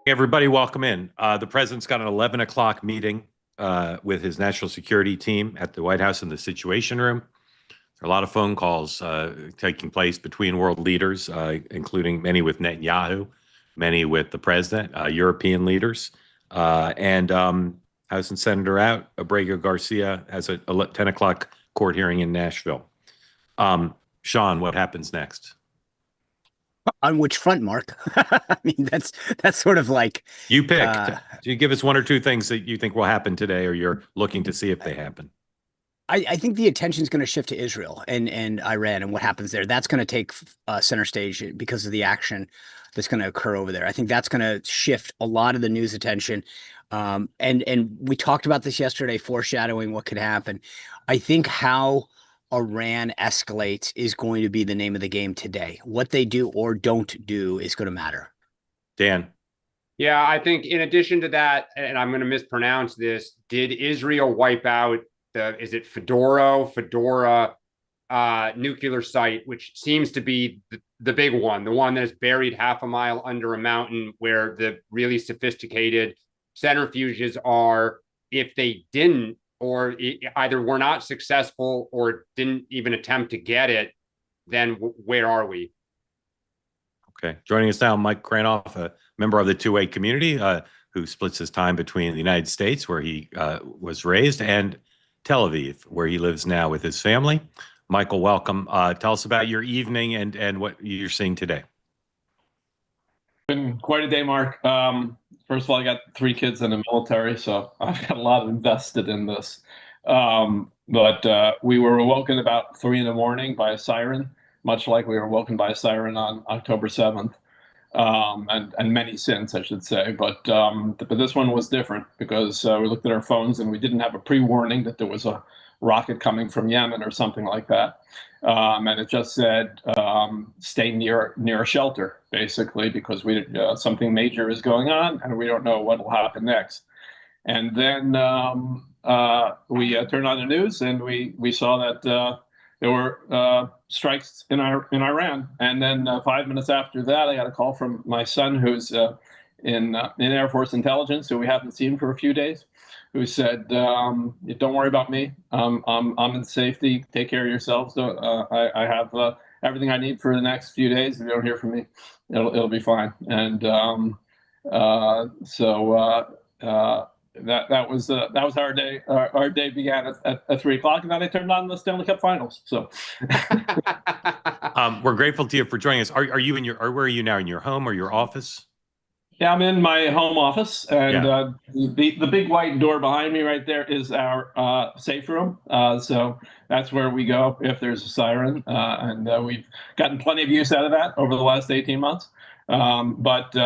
Everybody, welcome in. The president's got an 11 o'clock meeting with his national security team at the White House in the Situation Room. There are a lot of phone calls taking place between world leaders, including many with Netanyahu, many with the president, European leaders, and House and Senator out. Abrego Garcia has a 10 o'clock court hearing in Nashville. Sean, what happens next? On which front, Mark? I mean, that's sort of like You pick. Do you give us one or two things that you think will happen today, or you're looking to see if they happen? I think the attention is going to shift to Israel and Iran and what happens there. That's going to take center stage because of the action that's going to occur over there. I think that's going to shift a lot of the news attention. And we talked about this yesterday, foreshadowing what could happen. I think how Iran escalates is going to be the name of the game today. What they do or don't do is going to matter. Dan. Yeah, I think in addition to that, and I'm going to mispronounce this, did Israel wipe out is it Fedora nuclear site, which seems to be the big one, the one that is buried half a mile under a mountain where the really sophisticated centrifuges are. If they didn't, or either were not successful or didn't even attempt to get it, then where are we? Okay. Joining us now, Mike Kranoff, a member of the two-way community who splits his time between the United States, where he was raised, and Tel Aviv, where he lives now with his family. Michael, welcome. Tell us about your evening and what you're seeing today. Been quite a day, Mark. First of all, I got 3 kids in the military, so I've got a lot invested in this. But we were awoken about 3 in the morning by a siren, much like we were awoken by a siren on October 7th, and many since, I should say. But this one was different because we looked at our phones and we didn't have a pre-warning that there was a rocket coming from Yemen or something like that. And it just said, stay near a shelter, basically, because something major is going on and we don't know what will happen next. And then we turned on the news and we saw that there were strikes in Iran. And then 5 minutes after that, I got a call from my son, who's in Air Force intelligence, who we haven't seen for a few days, who said, "Don't worry about me. I'm in safety. Take care of yourselves. I have everything I need for the next few days. If you don't hear from me, it'll be fine." And that was our day. Our day began at 3 o'clock, and then I turned on the Stanley Cup Finals. So we're grateful to you for joining us. Are you where are you now? In your home or your office? Yeah, I'm in my home office, and the big white door behind me right there is our safe room. So that's where we go if there's a siren, and we've gotten plenty of use out of that over the last 18 months. But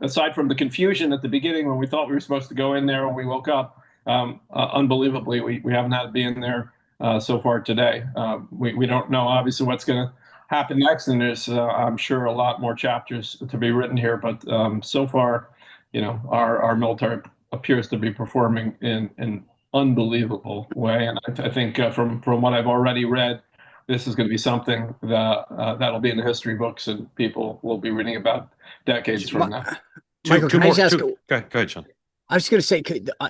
aside from the confusion at the beginning when we thought we were supposed to go in there when we woke up, unbelievably, we haven't had to be in there so far today. We don't know, obviously, what's going to happen next, and there's I'm sure a lot more chapters to be written here, but so far, our military appears to be performing in an unbelievable way, and I think from what I've already read, this is going to be something that'll be in the history books and people will be reading about decades from now. Michael, can I just ask? Go ahead, Sean. I was going to say,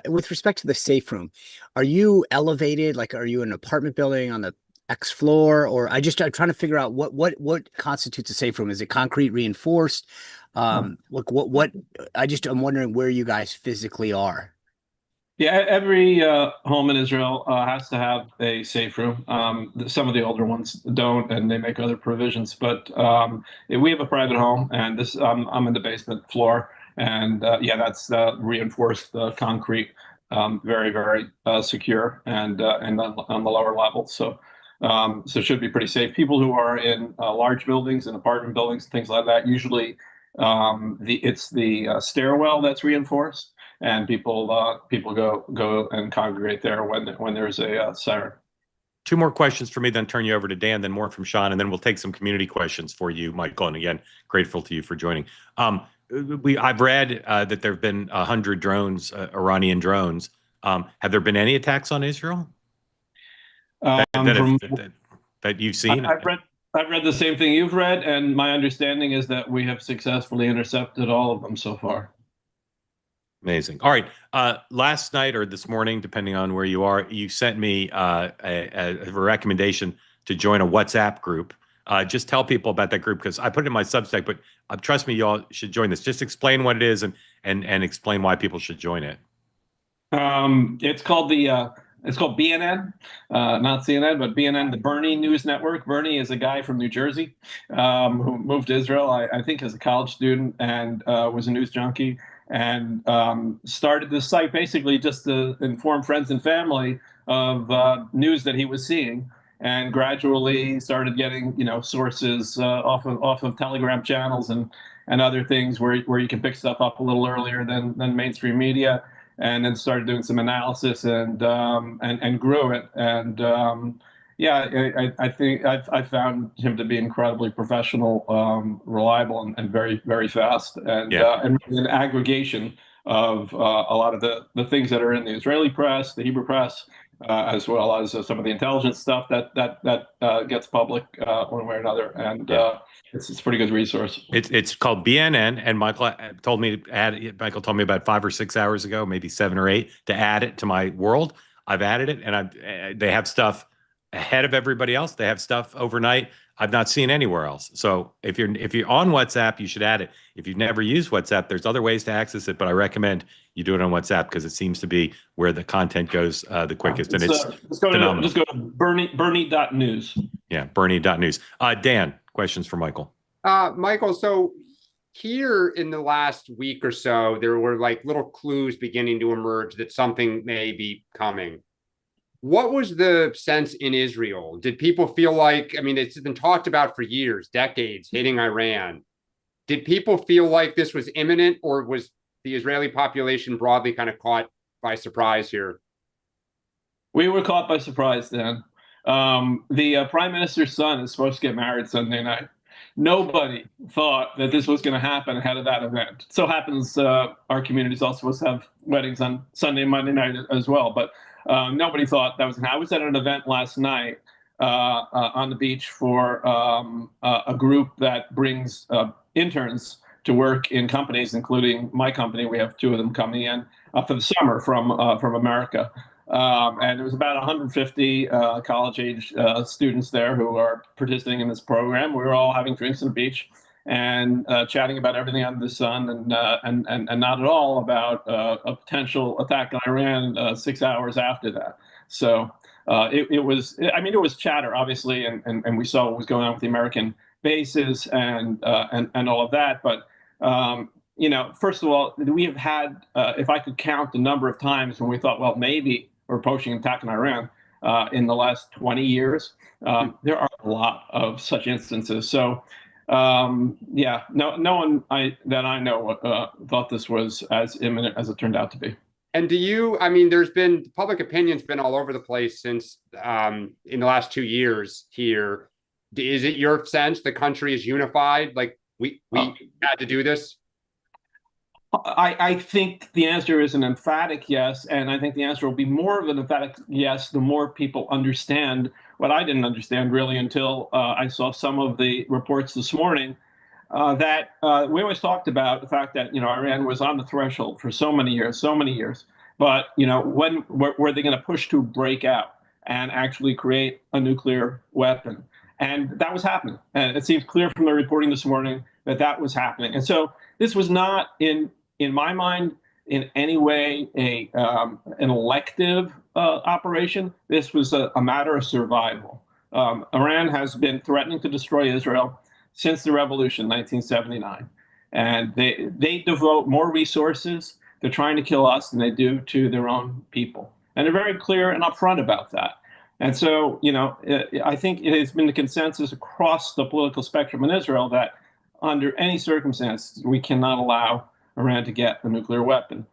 with respect to the safe room, are you elevated? Like, are you in an apartment building on the X floor, or I'm trying to figure out what constitutes a safe room. Is it concrete reinforced? Look, I'm wondering where you guys physically are. Yeah, every home in Israel has to have a safe room. Some of the older ones don't, and they make other provisions. But we have a private home, and I'm in the basement floor, and that's reinforced concrete, very, very secure, and on the lower level. So it should be pretty safe. People who are in large buildings and apartment buildings, things like that, usually it's the stairwell that's reinforced, and people go and congregate there when there's a siren. 2 more questions for me, then turn you over to Dan, then more from Sean, and then we'll take some community questions for you, Michael. And again, grateful to you for joining. I've read that there have been 100 drones, Iranian drones. Have there been any attacks on Israel? That you've seen? I've read I've read the same thing you've read, and my understanding is that we have successfully intercepted all of them so far. Amazing. All right. Last night or this morning, depending on where you are, you sent me a recommendation to join a WhatsApp group. Just tell people about that group because I put it in my Substack, but trust me, y'all should join this. Just explain what it is and explain why people should join it. It's called BNN, not CNN, but BNN, the Bernie News Network. Bernie is a guy from New Jersey who moved to Israel, I think, as a college student and was a news junkie, and started this site basically just to inform friends and family of news that he was seeing, and gradually started getting sources off of Telegram channels and other things where you can pick stuff up a little earlier than mainstream media. And then started doing some analysis and grew it. And I think I found him to be incredibly professional, reliable, and very, very fast, and an aggregation of a lot of the things that are in the Israeli press, the Hebrew press, as well as some of the intelligence stuff that gets public one way or another. And it's a pretty good resource. It's called BNN, and Michael told me to add it. Michael told me about 5 or 6 hours ago, maybe 7 or 8, to add it to my world. I've added it, and they have stuff ahead of everybody else. They have stuff overnight I've not seen anywhere else. So if you're on WhatsApp, you should add it. If you've never used WhatsApp, there's other ways to access it, but I recommend you do it on WhatsApp because it seems to be where the content goes the quickest. And it's phenomenal. Just go to Bernie.news. Yeah, Bernie.news. Dan, questions for Michael. Michael, so here in the last week or so, there were like little clues beginning to emerge that something may be coming. What was the sense in Israel? Did people feel like, I mean, it's been talked about for years, decades, hitting Iran. Did people feel like this was imminent, or was the Israeli population broadly kind of caught by surprise here? We were caught by surprise, Dan. The prime minister's son is supposed to get married Sunday night. Nobody thought that this was going to happen ahead of that event. So happens our community is also supposed to have weddings on Sunday and Monday night as well. But nobody thought that was going to happen. I was at an event last night on the beach for a group that brings interns to work in companies, including my company. We have 2 of them coming in for the summer from America. And there was about 150 college-age students there who are participating in this program. We were all having drinks on the beach and chatting about everything under the sun, and not at all about a potential attack on Iran 6 hours after that. So it was chatter, obviously, and we saw what was going on with the American bases and all of that. But first of all, we have had, if I could count the number of times when we thought, well, maybe we're approaching an attack on Iran in the last 20 years. There are a lot of such instances. So, no one that I know thought this was as imminent as it turned out to be. And there's been, public opinion's been all over the place since in the last 2 years here. Is it your sense the country is unified? Like we had to do this? I think the answer is an emphatic yes, and I think the answer will be more of an emphatic yes the more people understand what I didn't understand really until I saw some of the reports this morning that we always talked about the fact that Iran was on the threshold for so many years, but when were they going to push to break out and actually create a nuclear weapon? And that was happening, and it seems clear from the reporting this morning that was happening. And so this was not in my mind, in any way an elective operation. This was a matter of survival. Iran has been threatening to destroy Israel since the revolution, 1979. And they devote more resources to trying to kill us than they do to their own people. And they're very clear and upfront about that. And so, I think it has been the consensus across the political spectrum in Israel that under any circumstance, we cannot allow Iran to get a nuclear weapon.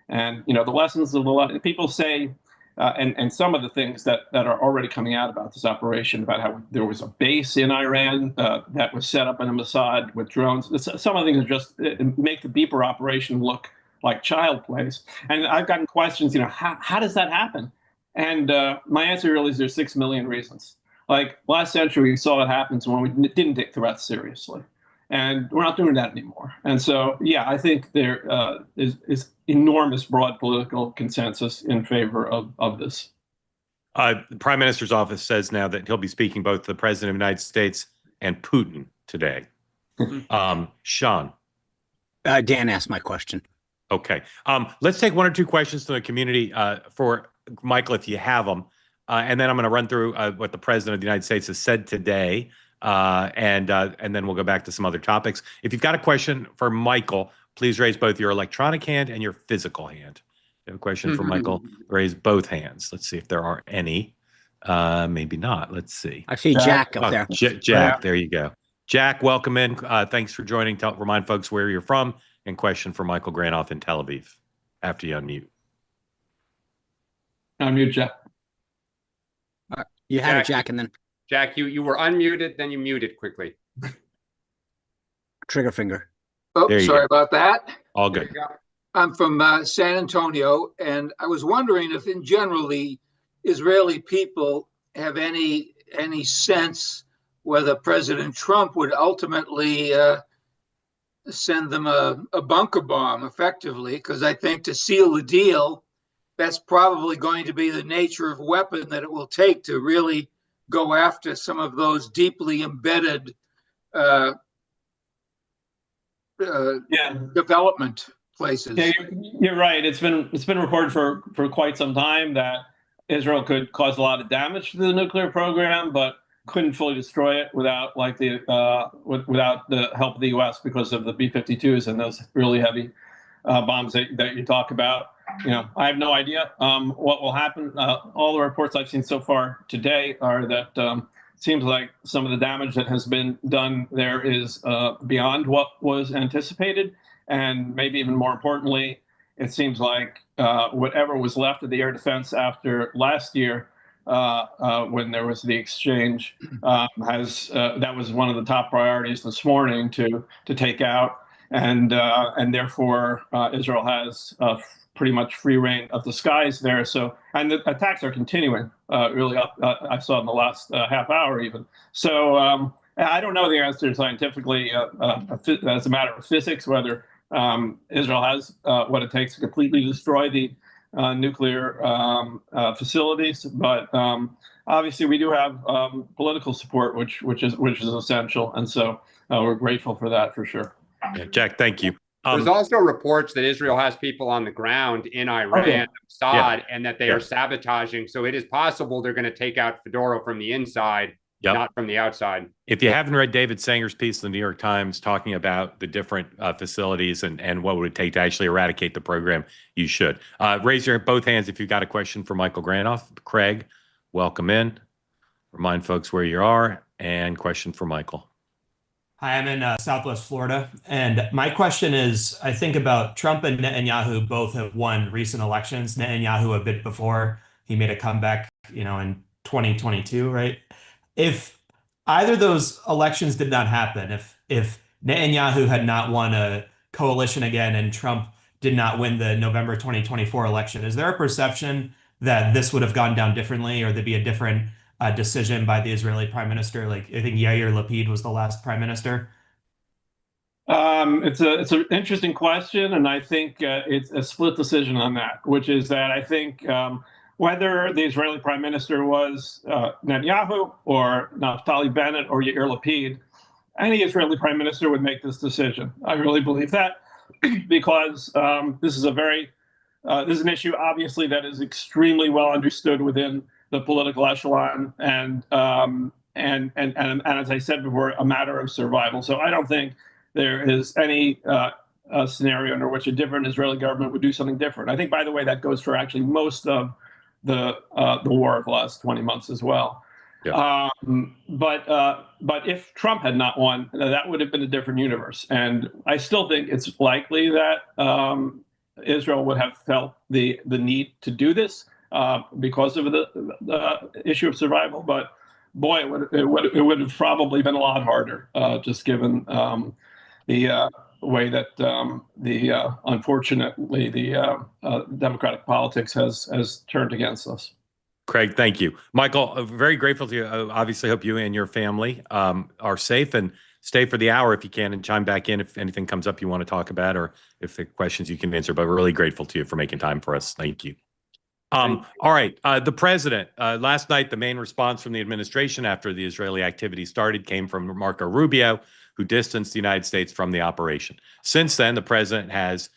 And the lessons of the people say, and some of the things that are already coming out about this operation, about how there was a base in Iran that was set up in Mossad with drones. Some of the things just make the beeper operation look like child plays. And I've gotten questions, how does that happen? And my answer really is there's 6 million reasons. Like last century, we saw what happens when we didn't take threats seriously. And we're not doing that anymore. And so, yeah, I think there is enormous broad political consensus in favor of this. The Prime Minister's office says now that he'll be speaking both to the President of the United States and Putin today. Sean. Dan asked my question. Okay. Let's take one or two questions from the community for Michael, if you have them. And then I'm going to run through what the President of the United States has said today. And then we'll go back to some other topics. If you've got a question for Michael, please raise both your electronic hand and your physical hand. If you have a question for Michael, raise both hands. Let's see if there are any. Maybe not. Let's see. I see Jack up there. Jack, there you go. Jack, welcome in. Thanks for joining. Remind folks where you're from and question for Michael Granoff in Tel Aviv after you unmute. Unmute, Jack. You had it, Jack, and then Jack, you were unmuted, then you muted quickly. trigger finger. Oh, There you sorry go. about that. All There good. you go. I'm from San Antonio, and I was wondering if, in general, the Israeli people have any sense whether President Trump would ultimately send them a bunker bomb, effectively, because I think to seal the deal, that's probably going to be the nature of weapon that it will take to really go after some of those deeply embedded development places. Yeah, you're right. It's been reported for quite some time that Israel could cause a lot of damage to the nuclear program, but couldn't fully destroy it without without the help of the U.S. because of the B-52s and those really heavy bombs that you talk about. I have no idea what will happen. All the reports I've seen so far today are that it seems like some of the damage that has been done there is beyond what was anticipated. And maybe even more importantly, it seems like whatever was left of the air defense after last year, when there was the exchange, that was one of the top priorities this morning to take out. And therefore, Israel has pretty much free reign of the skies there. So, and the attacks are continuing really up. I saw in the last half hour even. So I don't know the answer scientifically as a matter of physics, whether Israel has what it takes to completely destroy the nuclear facilities. But obviously we do have political support, which is essential. And so we're grateful for that for sure. Yeah, Jack, thank you. There's also reports that Israel has people on the ground in Iran, Assad, and that they are sabotaging. So it is possible they're going to take out Fedora from the inside, not from the outside. If you haven't read David Sanger's piece in the New York Times talking about the different facilities and what would it take to actually eradicate the program, you should. Raise your both hands if you've got a question for Michael Granoff. Craig, welcome in. Remind folks where you are and question for Michael. Hi, I'm in Southwest Florida, and my question is, I think about Trump and Netanyahu both have won recent elections. Netanyahu a bit before he made a comeback, in 2022, right? If either of those elections did not happen, if Netanyahu had not won a coalition again and Trump did not win the November 2024 election, is there a perception that this would have gone down differently, or there'd be a different decision by the Israeli prime minister? Like, I think Yair Lapid was the last prime minister. It's an interesting question, and I think it's a split decision on that, which is that I think whether the Israeli prime minister was Netanyahu or Naftali Bennett or Yair Lapid, any Israeli prime minister would make this decision. I really believe that because this is an issue, obviously, that is extremely well understood within the political echelon, and as I said before, a matter of survival. So I don't think there is any scenario under which a different Israeli government would do something different. I think, by the way, that goes for actually most of the war of the last 20 months as well. Yeah. But if Trump had not won, that would have been a different universe. And I still think it's likely that Israel would have felt the need to do this because of the issue of survival. But boy, it would have probably been a lot harder, just given the way that unfortunately the democratic politics has turned against us. Craig, thank you. Michael, very grateful to you. Obviously, hope you and your family are safe, and stay for the hour if you can and chime back in if anything comes up you want to talk about or if the questions you can answer. But we're really grateful to you for making time for us. Thank you. All right. The president, last night, the main response from the administration after the Israeli activity started came from Marco Rubio, who distanced the United States from the operation. Since then, the president has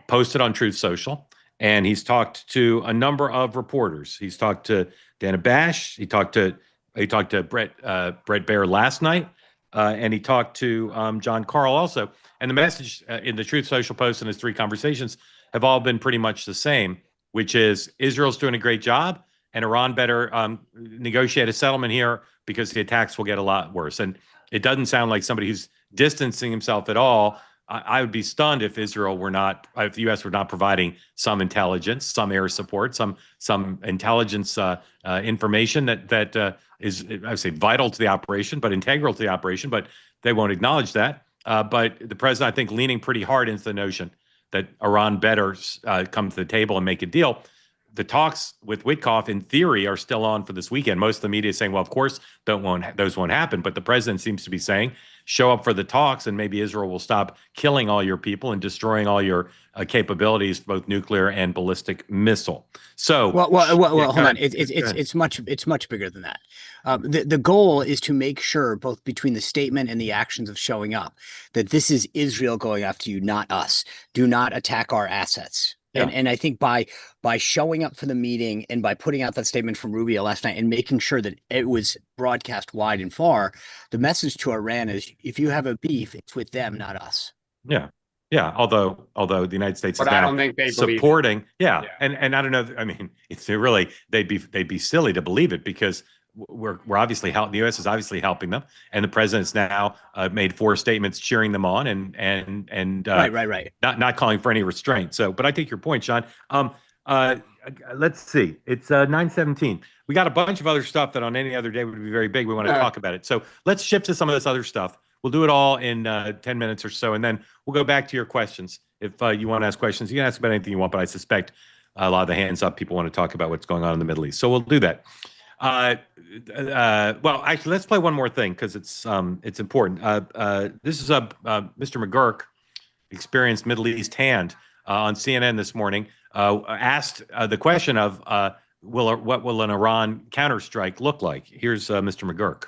posted on Truth Social, and he's talked to a number of reporters. He's talked to Dana Bash. He talked to Brett Baer last night, and he talked to John Carl also. And the message in the Truth Social post and his 3 conversations have all been pretty much the same, which is Israel's doing a great job, and Iran better negotiate a settlement here because the attacks will get a lot worse. And it doesn't sound like somebody who's distancing himself at all. I would be stunned if if the U.S. were not providing some intelligence, some air support, some intelligence information that is, I would say, vital to the operation, but integral to the operation. But they won't acknowledge that. But the president, I think, leaning pretty hard into the notion that Iran better come to the table and make a deal. The talks with Witkoff, in theory, are still on for this weekend. Most of the media is saying, well, of course, those won't happen. But the president seems to be saying, show up for the talks, and maybe Israel will stop killing all your people and destroying all your capabilities, both nuclear and ballistic missile. So, well, hold on. It's much bigger than that. The goal is to make sure, both between the statement and the actions of showing up, that this is Israel going after you, not us. Do not attack our assets. Yeah. And I think by showing up for the meeting and by putting out that statement from Rubio last night and making sure that it was broadcast wide and far, the message to Iran is, if you have a beef, it's with them, not us. Yeah. Yeah. Although the United States is I now don't think they supporting. Yeah. And I don't know. I mean, it's really, they'd be silly to believe it, because we're obviously helping. The U.S. is obviously helping them, and the president's now made 4 statements cheering them on and right. Not calling for any restraint. So, but I take your point, Sean. Let's see. It's 9:17. We got a bunch of other stuff that on any other day would be very big. We want to talk about it. So let's shift to some of this other stuff. We'll do it all in 10 minutes or so, and then we'll go back to your questions. If you want to ask questions, you can ask about anything you want, but I suspect a lot of the hands up, people want to talk about what's going on in the Middle East. So we'll do that. Well, actually, let's play one more thing, because it's important. This is Mr. McGurk, experienced Middle East hand, on CNN this morning, asked the question of what will an Iran counterstrike look like? Here's Mr. McGurk.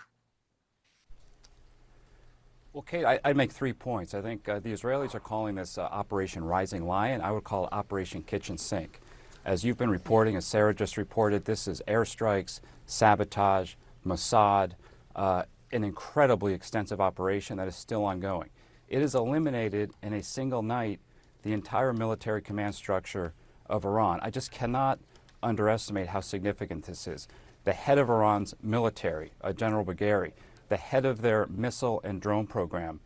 Well, Kate, I'd make 3 points. I think the Israelis are calling this Operation Rising Lion. I would call it Operation Kitchen Sink. As you've been reporting, as Sarah just reported, this is airstrikes, sabotage, Mossad, an incredibly extensive operation that is still ongoing. It has eliminated in a single night the entire military command structure of Iran. I just cannot underestimate how significant this is. The head of Iran's military, General Bagheri, the head of their missile and drone program,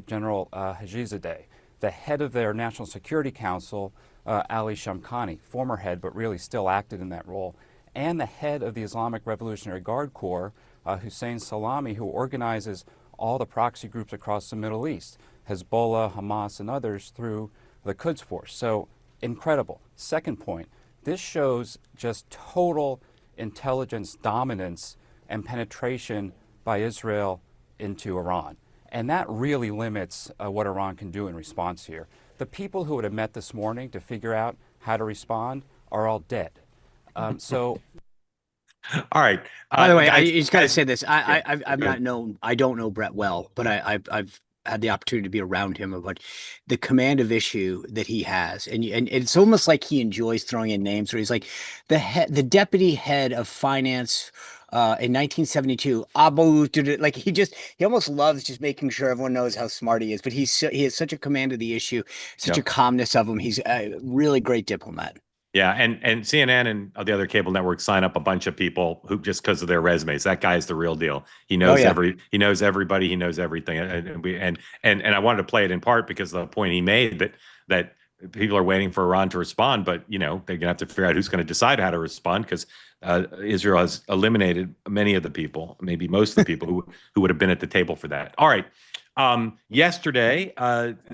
General Hajizadeh, the head of their National Security Council, Ali Shamkhani, former head but really still acted in that role, and the head of the Islamic Revolutionary Guard Corps, Hussein Salami, who organizes all the proxy groups across the Middle East, Hezbollah, Hamas, and others through the Quds Force. So incredible. Second point, this shows just total intelligence dominance and penetration by Israel into Iran. And that really limits what Iran can do in response here. The people who would have met this morning to figure out how to respond are all dead. So, all right. By the way, I just got to say this. I don't know Brett well, but I've had the opportunity to be around him. But the command of issue that he has, and it's almost like he enjoys throwing in names. Where he's like the deputy head of finance in 1972. Abu, like he almost loves just making sure everyone knows how smart he is. But he has such a command of the issue, such a calmness of him. He's a really great diplomat. Yeah, and CNN and the other cable networks sign up a bunch of people who, just because of their resumes, that guy is the real deal. He knows he knows everybody, he knows everything, and I wanted to play it in part because of the point he made that people are waiting for Iran to respond, but they're gonna have to figure out who's going to decide how to respond, because Israel has eliminated many of the people, maybe most of the people who would have been at the table for that. All right, yesterday,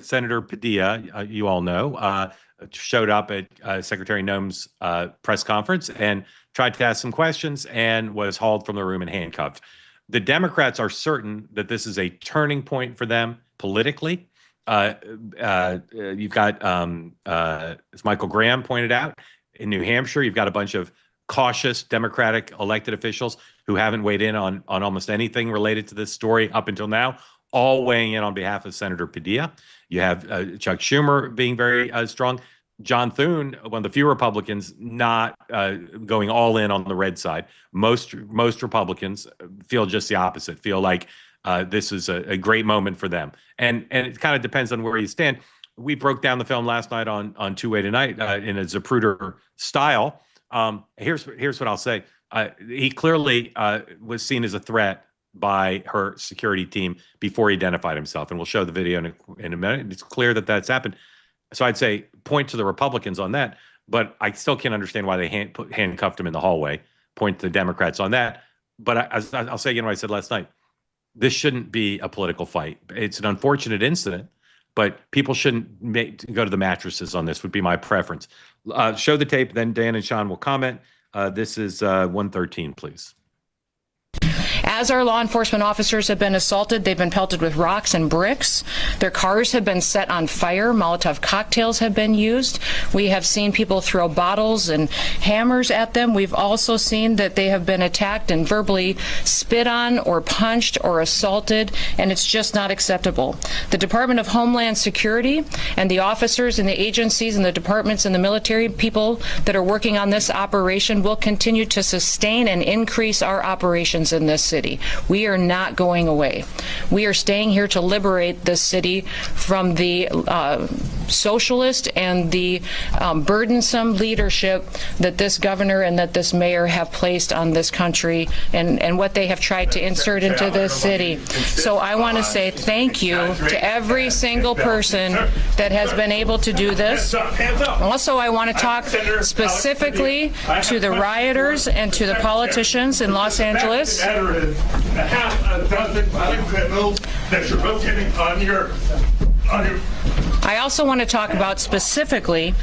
Senator Padilla, you all know, showed up at Secretary Noem's press conference and tried to ask some questions, and was hauled from the room and handcuffed. The Democrats are certain that this is a turning point for them politically. You've got, as Michael Graham pointed out, in New Hampshire, you've got a bunch of cautious Democratic elected officials who haven't weighed in on almost anything related to this story up until now, all weighing in on behalf of Senator Padilla. You have Chuck Schumer being very strong. John Thune, one of the few Republicans, not going all in on the red side. Most Republicans feel just the opposite, feel like this is a great moment for them. And it kind of depends on where you stand. We broke down the film last night on Two-Way Tonight in a Zapruder style. Here's what I'll say. He clearly was seen as a threat by her security team before he identified himself. And we'll show the video in a minute. It's clear that that's happened. So I'd say point to the Republicans on that, but I still can't understand why they handcuffed him in the hallway. Point to the Democrats on that. But I'll say again what I said last night. This shouldn't be a political fight. It's an unfortunate incident, but people shouldn't go to the mattresses on this would be my preference. Show the tape, then Dan and Sean will comment. This is 113, please. As our law enforcement officers have been assaulted, they've been pelted with rocks and bricks. Their cars have been set on fire. Molotov cocktails have been used. We have seen people throw bottles and hammers at them. We've also seen that they have been attacked and verbally spit on or punched or assaulted, and it's just not acceptable. The Department of Homeland Security and the officers and the agencies and the departments and the military people that are working on this operation will continue to sustain and increase our operations in this city. We are not going away. We are staying here to liberate this city from the socialist and the burdensome leadership that this governor and that this mayor have placed on this country and what they have tried to insert into this city. So I want to say thank you to every single person that has been able to do this. Also, I want to talk specifically to the rioters and to the politicians in Los Angeles. A half a dozen violent criminals that you're rotating on your. I also want to talk about specifically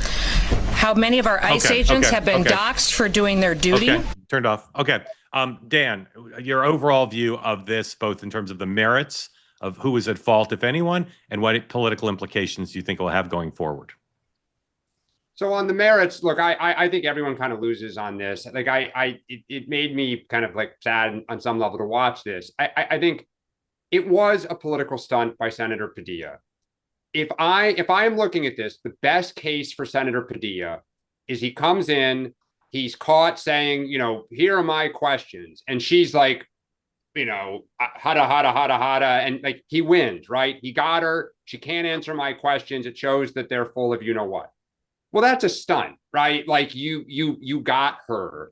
how many of our ICE agents have been doxxed for doing their duty. Okay, turned off. Okay. Dan, your overall view of this, both in terms of the merits of who is at fault, if anyone, and what political implications do you think it will have going forward? So on the merits, look, I think everyone kind of loses on this. Like it made me kind of like sad on some level to watch this. I think it was a political stunt by Senator Padilla. If I am looking at this, the best case for Senator Padilla is he comes in, he's caught saying, you know, here are my questions. And she's like, you know, hada, and like he wins, right? He got her. She can't answer my questions. It shows that they're full of you know what. Well, that's a stunt, right? Like you got her.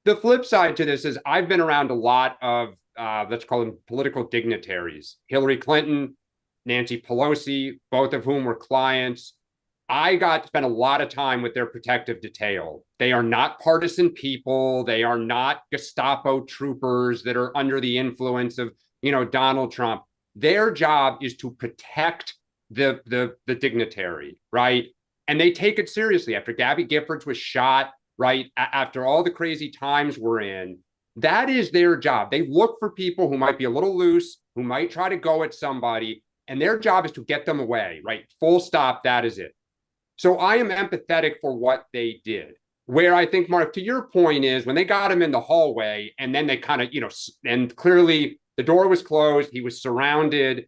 The flip side to this is I've been around a lot of, let's call them political dignitaries. Hillary Clinton, Nancy Pelosi, both of whom were clients. I got to spend a lot of time with their protective detail. They are not partisan people. They are not Gestapo troopers that are under the influence of, you know, Donald Trump. Their job is to protect the dignitary, right? And they take it seriously. After Gabby Giffords was shot, right, after all the crazy times we're in, that is their job. They look for people who might be a little loose, who might try to go at somebody, and their job is to get them away, right? Full stop, that is it. So I am empathetic for what they did. Where I think, Mark, to your point is when they got him in the hallway and then they kind of, you know, and clearly the door was closed, he was surrounded,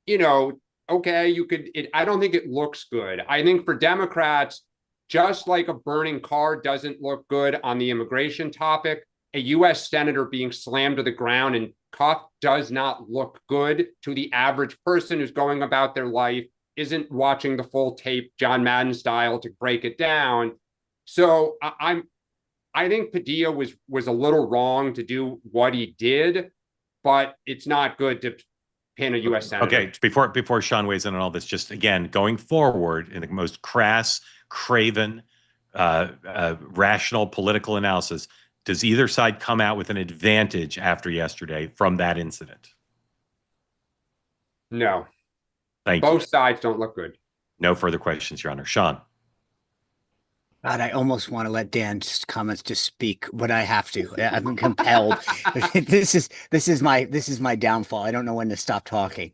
you know, okay, you could, I don't think it looks good. I think for Democrats, just like a burning car doesn't look good on the immigration topic, a U.S. senator being slammed to the ground and cuffed does not look good to the average person who's going about their life, isn't watching the full tape, John Madden style, to break it down. So I think Padilla was a little wrong to do what he did, but it's not good to pin a U.S. senator. Okay, before Sean weighs in on all this, just again, going forward in the most crass, craven, rational political analysis, does either side come out with an advantage after yesterday from that incident? No. Thank you. Both sides don't look good. No further questions, Your Honor. Sean. God, I almost want to let Dan's comments just speak, but I have to. I'm compelled. This is my downfall. I don't know when to stop talking.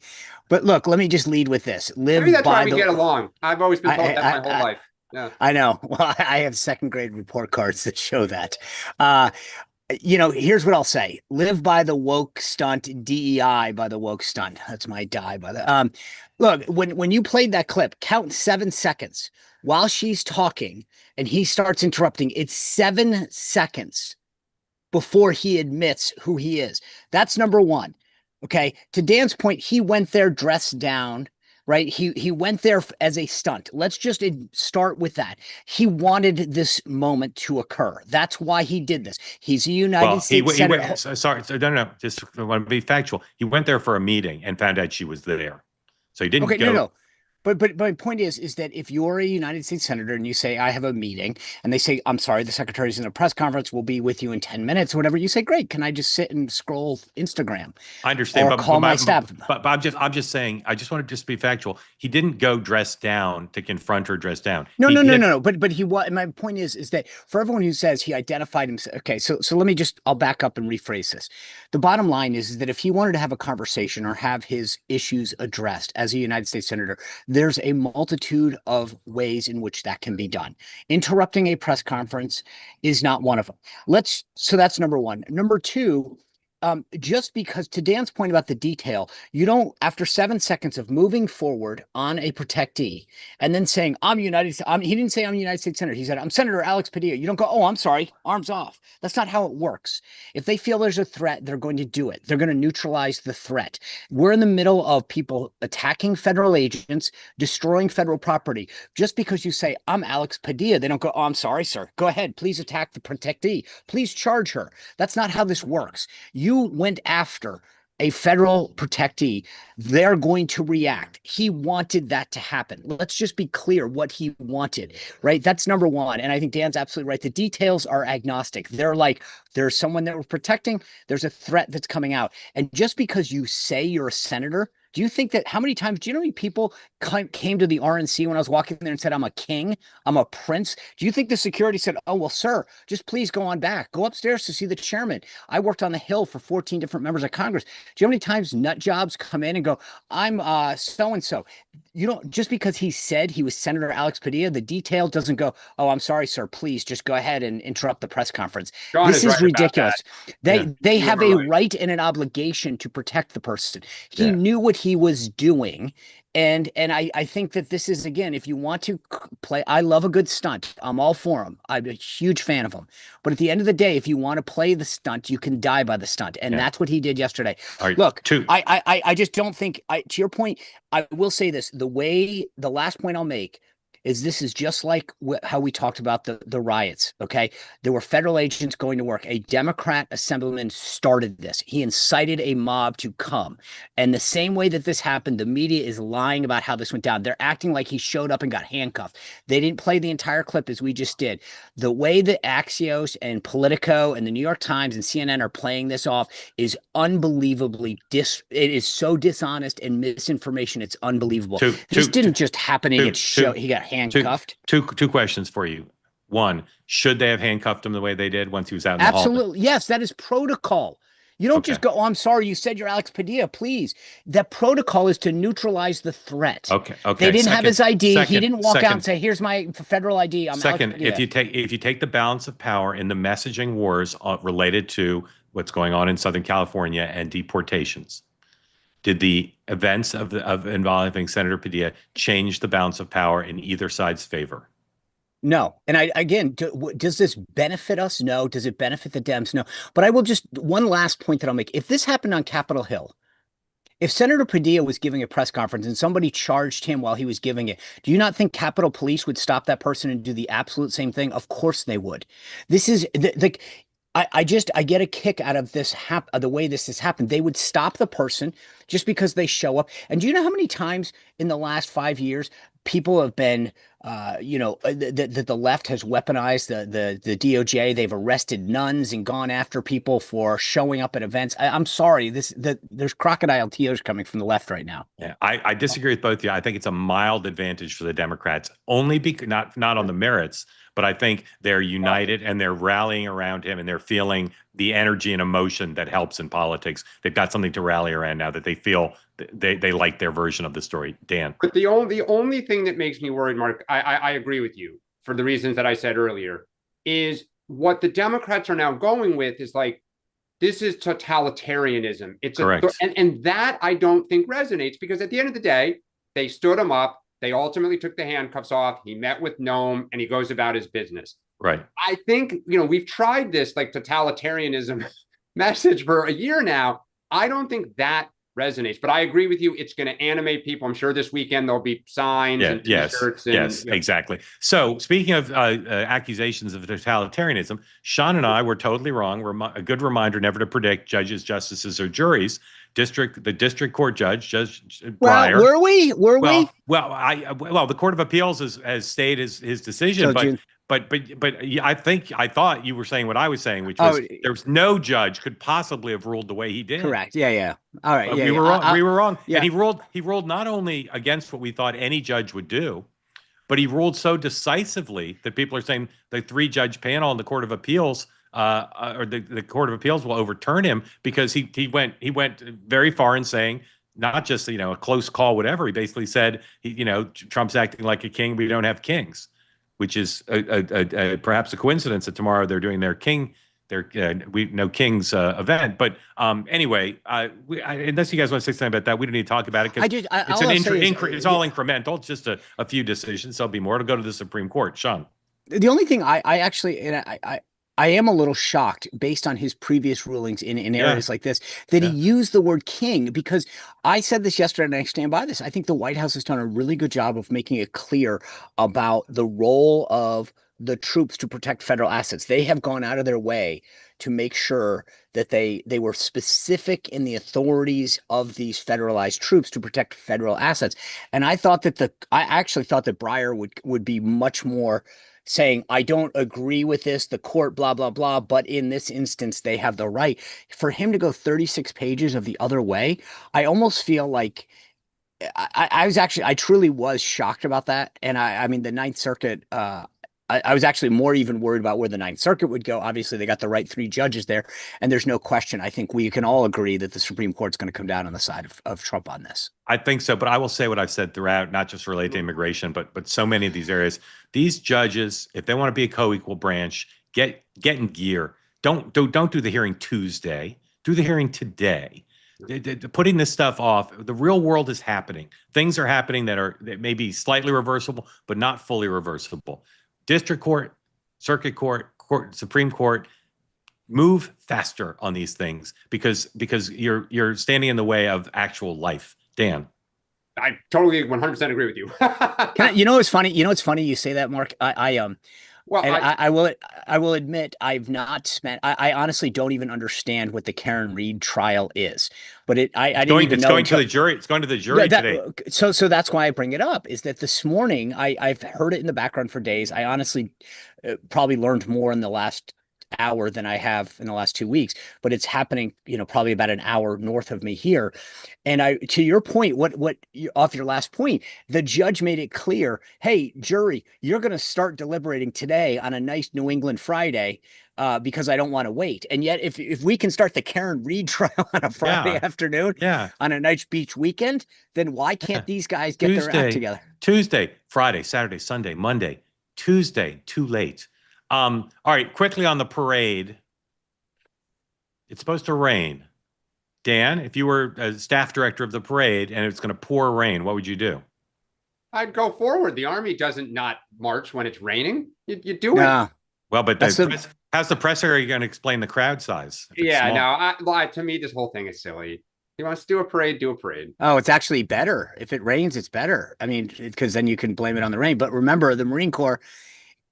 But look, let me just lead with this. Maybe Live that's why by we the get along. I've always been told that my whole I, life. Yeah. I know. Well, I have second grade report cards that show that. Uh, here's what I'll say. Live by the woke stunt, DEI by the woke stunt. That's my die by the look, when you played that clip, count 7 seconds while she's talking and he starts interrupting. It's 7 seconds before he admits who he is. That's number one. Okay. To Dan's point, he went there dressed down, right? He went there as a stunt. Let's just start with that. He wanted this moment to occur. That's why he did this. He's a United States Senator. Sorry, no. Just want to be factual. He went there for a meeting and found out she was there, so he didn't Okay, go. no. But my point is that if you're a United States senator and you say, I have a meeting, and they say, I'm sorry, the secretary's in a press conference, we'll be with you in 10 minutes or whatever, you say, great, can I just sit and scroll Instagram? I understand, or call my staff? But I'm just saying, I just want to just be factual. He didn't go dressed down to confront her dressed down. No. But he was. My point is that for everyone who says he identified himself. Okay, so let me I'll back up and rephrase this. The bottom line is that if he wanted to have a conversation or have his issues addressed as a United States senator, there's a multitude of ways in which that can be done. Interrupting a press conference is not one of them. So that's number one. Number two, just because to Dan's point about the detail, you don't, after 7 seconds of moving forward on a protectee and then saying, he didn't say I'm United States Senator. He said, I'm Senator Alex Padilla. You don't go, oh, I'm sorry, arms off. That's not how it works. If they feel there's a threat, they're going to do it. They're going to neutralize the threat. We're in the middle of people attacking federal agents, destroying federal property. Just because you say, I'm Alex Padilla, they don't go, oh, I'm sorry, sir. Go ahead. Please attack the protectee. Please charge her. That's not how this works. You went after a federal protectee, they're going to react. He wanted that to happen. Let's just be clear what he wanted, right? That's number one. And I think Dan's absolutely right. The details are agnostic. They're like, there's someone that we're protecting, there's a threat that's coming out. And just because you say you're a senator, do you think that how many times, do you know how many people came to the RNC when I was walking there and said, I'm a king, I'm a prince? Do you think the security said, oh, well, sir, just please go on back, go upstairs to see the chairman? I worked on the Hill for 14 different members of Congress. Do you know how many times nut jobs come in and go, I'm so-and-so? You don't, just because he said he was Senator Alex Padilla, the detail doesn't go, oh, I'm sorry, sir, please just go ahead and interrupt the press conference. This is ridiculous. They have a right and an obligation to protect the person. He knew what he was doing. And I think that this is, again, if you want to play, I love a good stunt. I'm all for them. I'm a huge fan of them. But at the end of the day, if you want to play the stunt, you can die by the stunt. And that's what he did yesterday. Right. Look, I just don't think, to your point, I will say this, the last point I'll make is this is just like how we talked about the riots, okay? There were federal agents going to work. A Democrat assemblyman started this. He incited a mob to come. And the same way that this happened, the media is lying about how this went down. They're acting like he showed up and got handcuffed. They didn't play the entire clip as we just did. The way that Axios and Politico and the New York Times and CNN are playing this off is unbelievably it is so dishonest and misinformation. It's unbelievable. This didn't just happen. He got handcuffed. Two questions for you. One, should they have handcuffed him the way they did once he was out in the hall? Absolutely. Yes, that is protocol. You don't just go, oh, I'm sorry, you said you're Alex Padilla, please. That protocol is to neutralize the threat. Okay. They didn't have his ID. He didn't walk out and say, here's my federal ID. I'm second, Alex Padilla. if you take the balance of power in the messaging wars related to what's going on in Southern California and deportations, did the events of involving Senator Padilla change the balance of power in either side's favor? No. And does this benefit us? No. Does it benefit the Dems? No. But I will one last point that I'll make. If this happened on Capitol Hill, if Senator Padilla was giving a press conference and somebody charged him while he was giving it, do you not think Capitol Police would stop that person and do the absolute same thing? Of course they would. This is I get a kick out of this the way this has happened. They would stop the person just because they show up. And do you know how many times in the last 5 years people have been, the left has weaponized the DOJ. They've arrested nuns and gone after people for showing up at events. I'm sorry, there's crocodile tears coming from the left right now. Yeah, I disagree with both of you. I think it's a mild advantage for the Democrats, only because not on the merits, but I think they're united and they're rallying around him, and they're feeling the energy and emotion that helps in politics. They've got something to rally around now that they feel they like their version of the story. Dan. But the only thing that makes me worried, Mark, I agree with you for the reasons that I said earlier, is what the Democrats are now going with is like, this is totalitarianism. It's correct. And that I don't think resonates, because at the end of the day, they stood him up. They ultimately took the handcuffs off. He met with Nome and he goes about his business. Right. I think, we've tried this like totalitarianism message for a year now. I don't think that resonates, but I agree with you. It's going to animate people. I'm sure this weekend there'll be signs and t-shirts. Yes, exactly. So speaking of accusations of totalitarianism, Sean and I were totally wrong. A good reminder never to predict judges, justices, or juries. The district court judge, Judge Breyer. Were we? Well, the Court of Appeals has stayed his decision, but I thought you were saying what I was saying, which was there's no judge could possibly have ruled the way he did. Correct. Yeah. All right. We were wrong. We were wrong. Yeah. And he ruled not only against what we thought any judge would do, but he ruled so decisively that people are saying the 3-judge panel in the Court of Appeals or the Court of Appeals will overturn him, because he went very far in saying not just a close call, whatever. He basically said Trump's acting like a king. We don't have kings, which is perhaps a coincidence that tomorrow they're doing their Kings event. But anyway, unless you guys want to say something about that, we don't need to talk about it, because it's all incremental. It's just a few decisions. There'll be more to go to the Supreme Court. Sean. The only thing I am a little shocked, based on his previous rulings in areas like this, that he used the word king, because I said this yesterday and I stand by this. I think the White House has done a really good job of making it clear about the role of the troops to protect federal assets. They have gone out of their way to make sure that they were specific in the authorities of these federalized troops to protect federal assets. And I actually thought that Breyer would be much more saying, I don't agree with this, the court, blah, blah, blah, but in this instance, they have the right. For him to go 36 pages of the other way, I almost feel like I truly was shocked about that. And I mean, the Ninth Circuit, I was actually more even worried about where the Ninth Circuit would go. Obviously, they got the right 3 judges there, and there's no question. I think we can all agree that the Supreme Court's going to come down on the side of Trump on this. I think so, but I will say what I've said throughout, not just related to immigration, but so many of these areas. These judges, if they want to be a co-equal branch, get in gear. Don't do the hearing Tuesday. Do the hearing today. Putting this stuff off. The real world is happening. Things are happening that may be slightly reversible, but not fully reversible. District Court, Circuit Court, Supreme Court, move faster on these things, because you're standing in the way of actual life. Dan. I totally 100% agree with you. It's funny. It's funny you say that, Mark. I will admit I've not spent. I honestly don't even understand what the Karen Reed trial is. But I didn't even know. It's going to the jury. It's going to the jury today. So that's why I bring it up. Is that this morning I've heard it in the background for days. I honestly probably learned more in the last hour than I have in the last 2 weeks. But it's happening, probably about an hour north of me here. And to your point, off your last point, the judge made it clear, hey, jury, you're going to start deliberating today on a nice New England Friday, because I don't want to wait. And yet, if we can start the Karen Reed trial on a Friday afternoon, on a nice beach weekend, then why can't these guys get their act together? Tuesday, Friday, Saturday, Sunday, Monday, Tuesday, too late. All right, quickly on the parade. It's supposed to rain. Dan, if you were a staff director of the parade and it's going to pour rain, what would you do? I'd go forward. The Army doesn't not march when it's raining. You do it. Well, but how's the press area going to explain the crowd size? To me, this whole thing is silly. He wants to do a parade, do a parade. Oh, it's actually better. If it rains, it's better. I mean, because then you can blame it on the rain. But remember, the Marine Corps,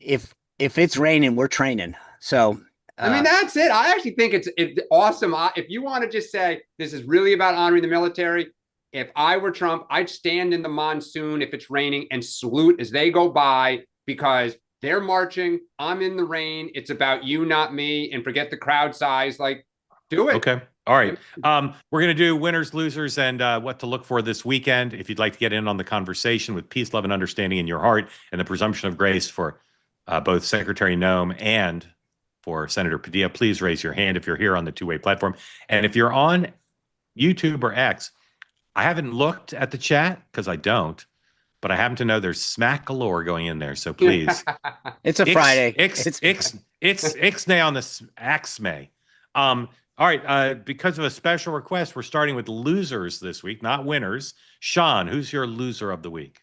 if it's raining, we're training. So I mean, that's it. I actually think it's awesome. If you want to just say this is really about honoring the military, if I were Trump, I'd stand in the monsoon if it's raining and salute as they go by, because they're marching. I'm in the rain. It's about you, not me. And forget the crowd size. Like, do it. Okay. All right. We're going to do winners, losers, and what to look for this weekend. If you'd like to get in on the conversation with peace, love, and understanding in your heart and the presumption of grace for both Secretary Nome and for Senator Padilla. Please raise your hand if you're here on the two-way platform. And if you're on YouTube or X, I haven't looked at the chat because I don't, but I happen to know there's smack galore going in there. So please. It's a Friday. Ixnay on the Axmay. All right. Because of a special request, we're starting with losers this week, not winners. Sean, who's your loser of the week?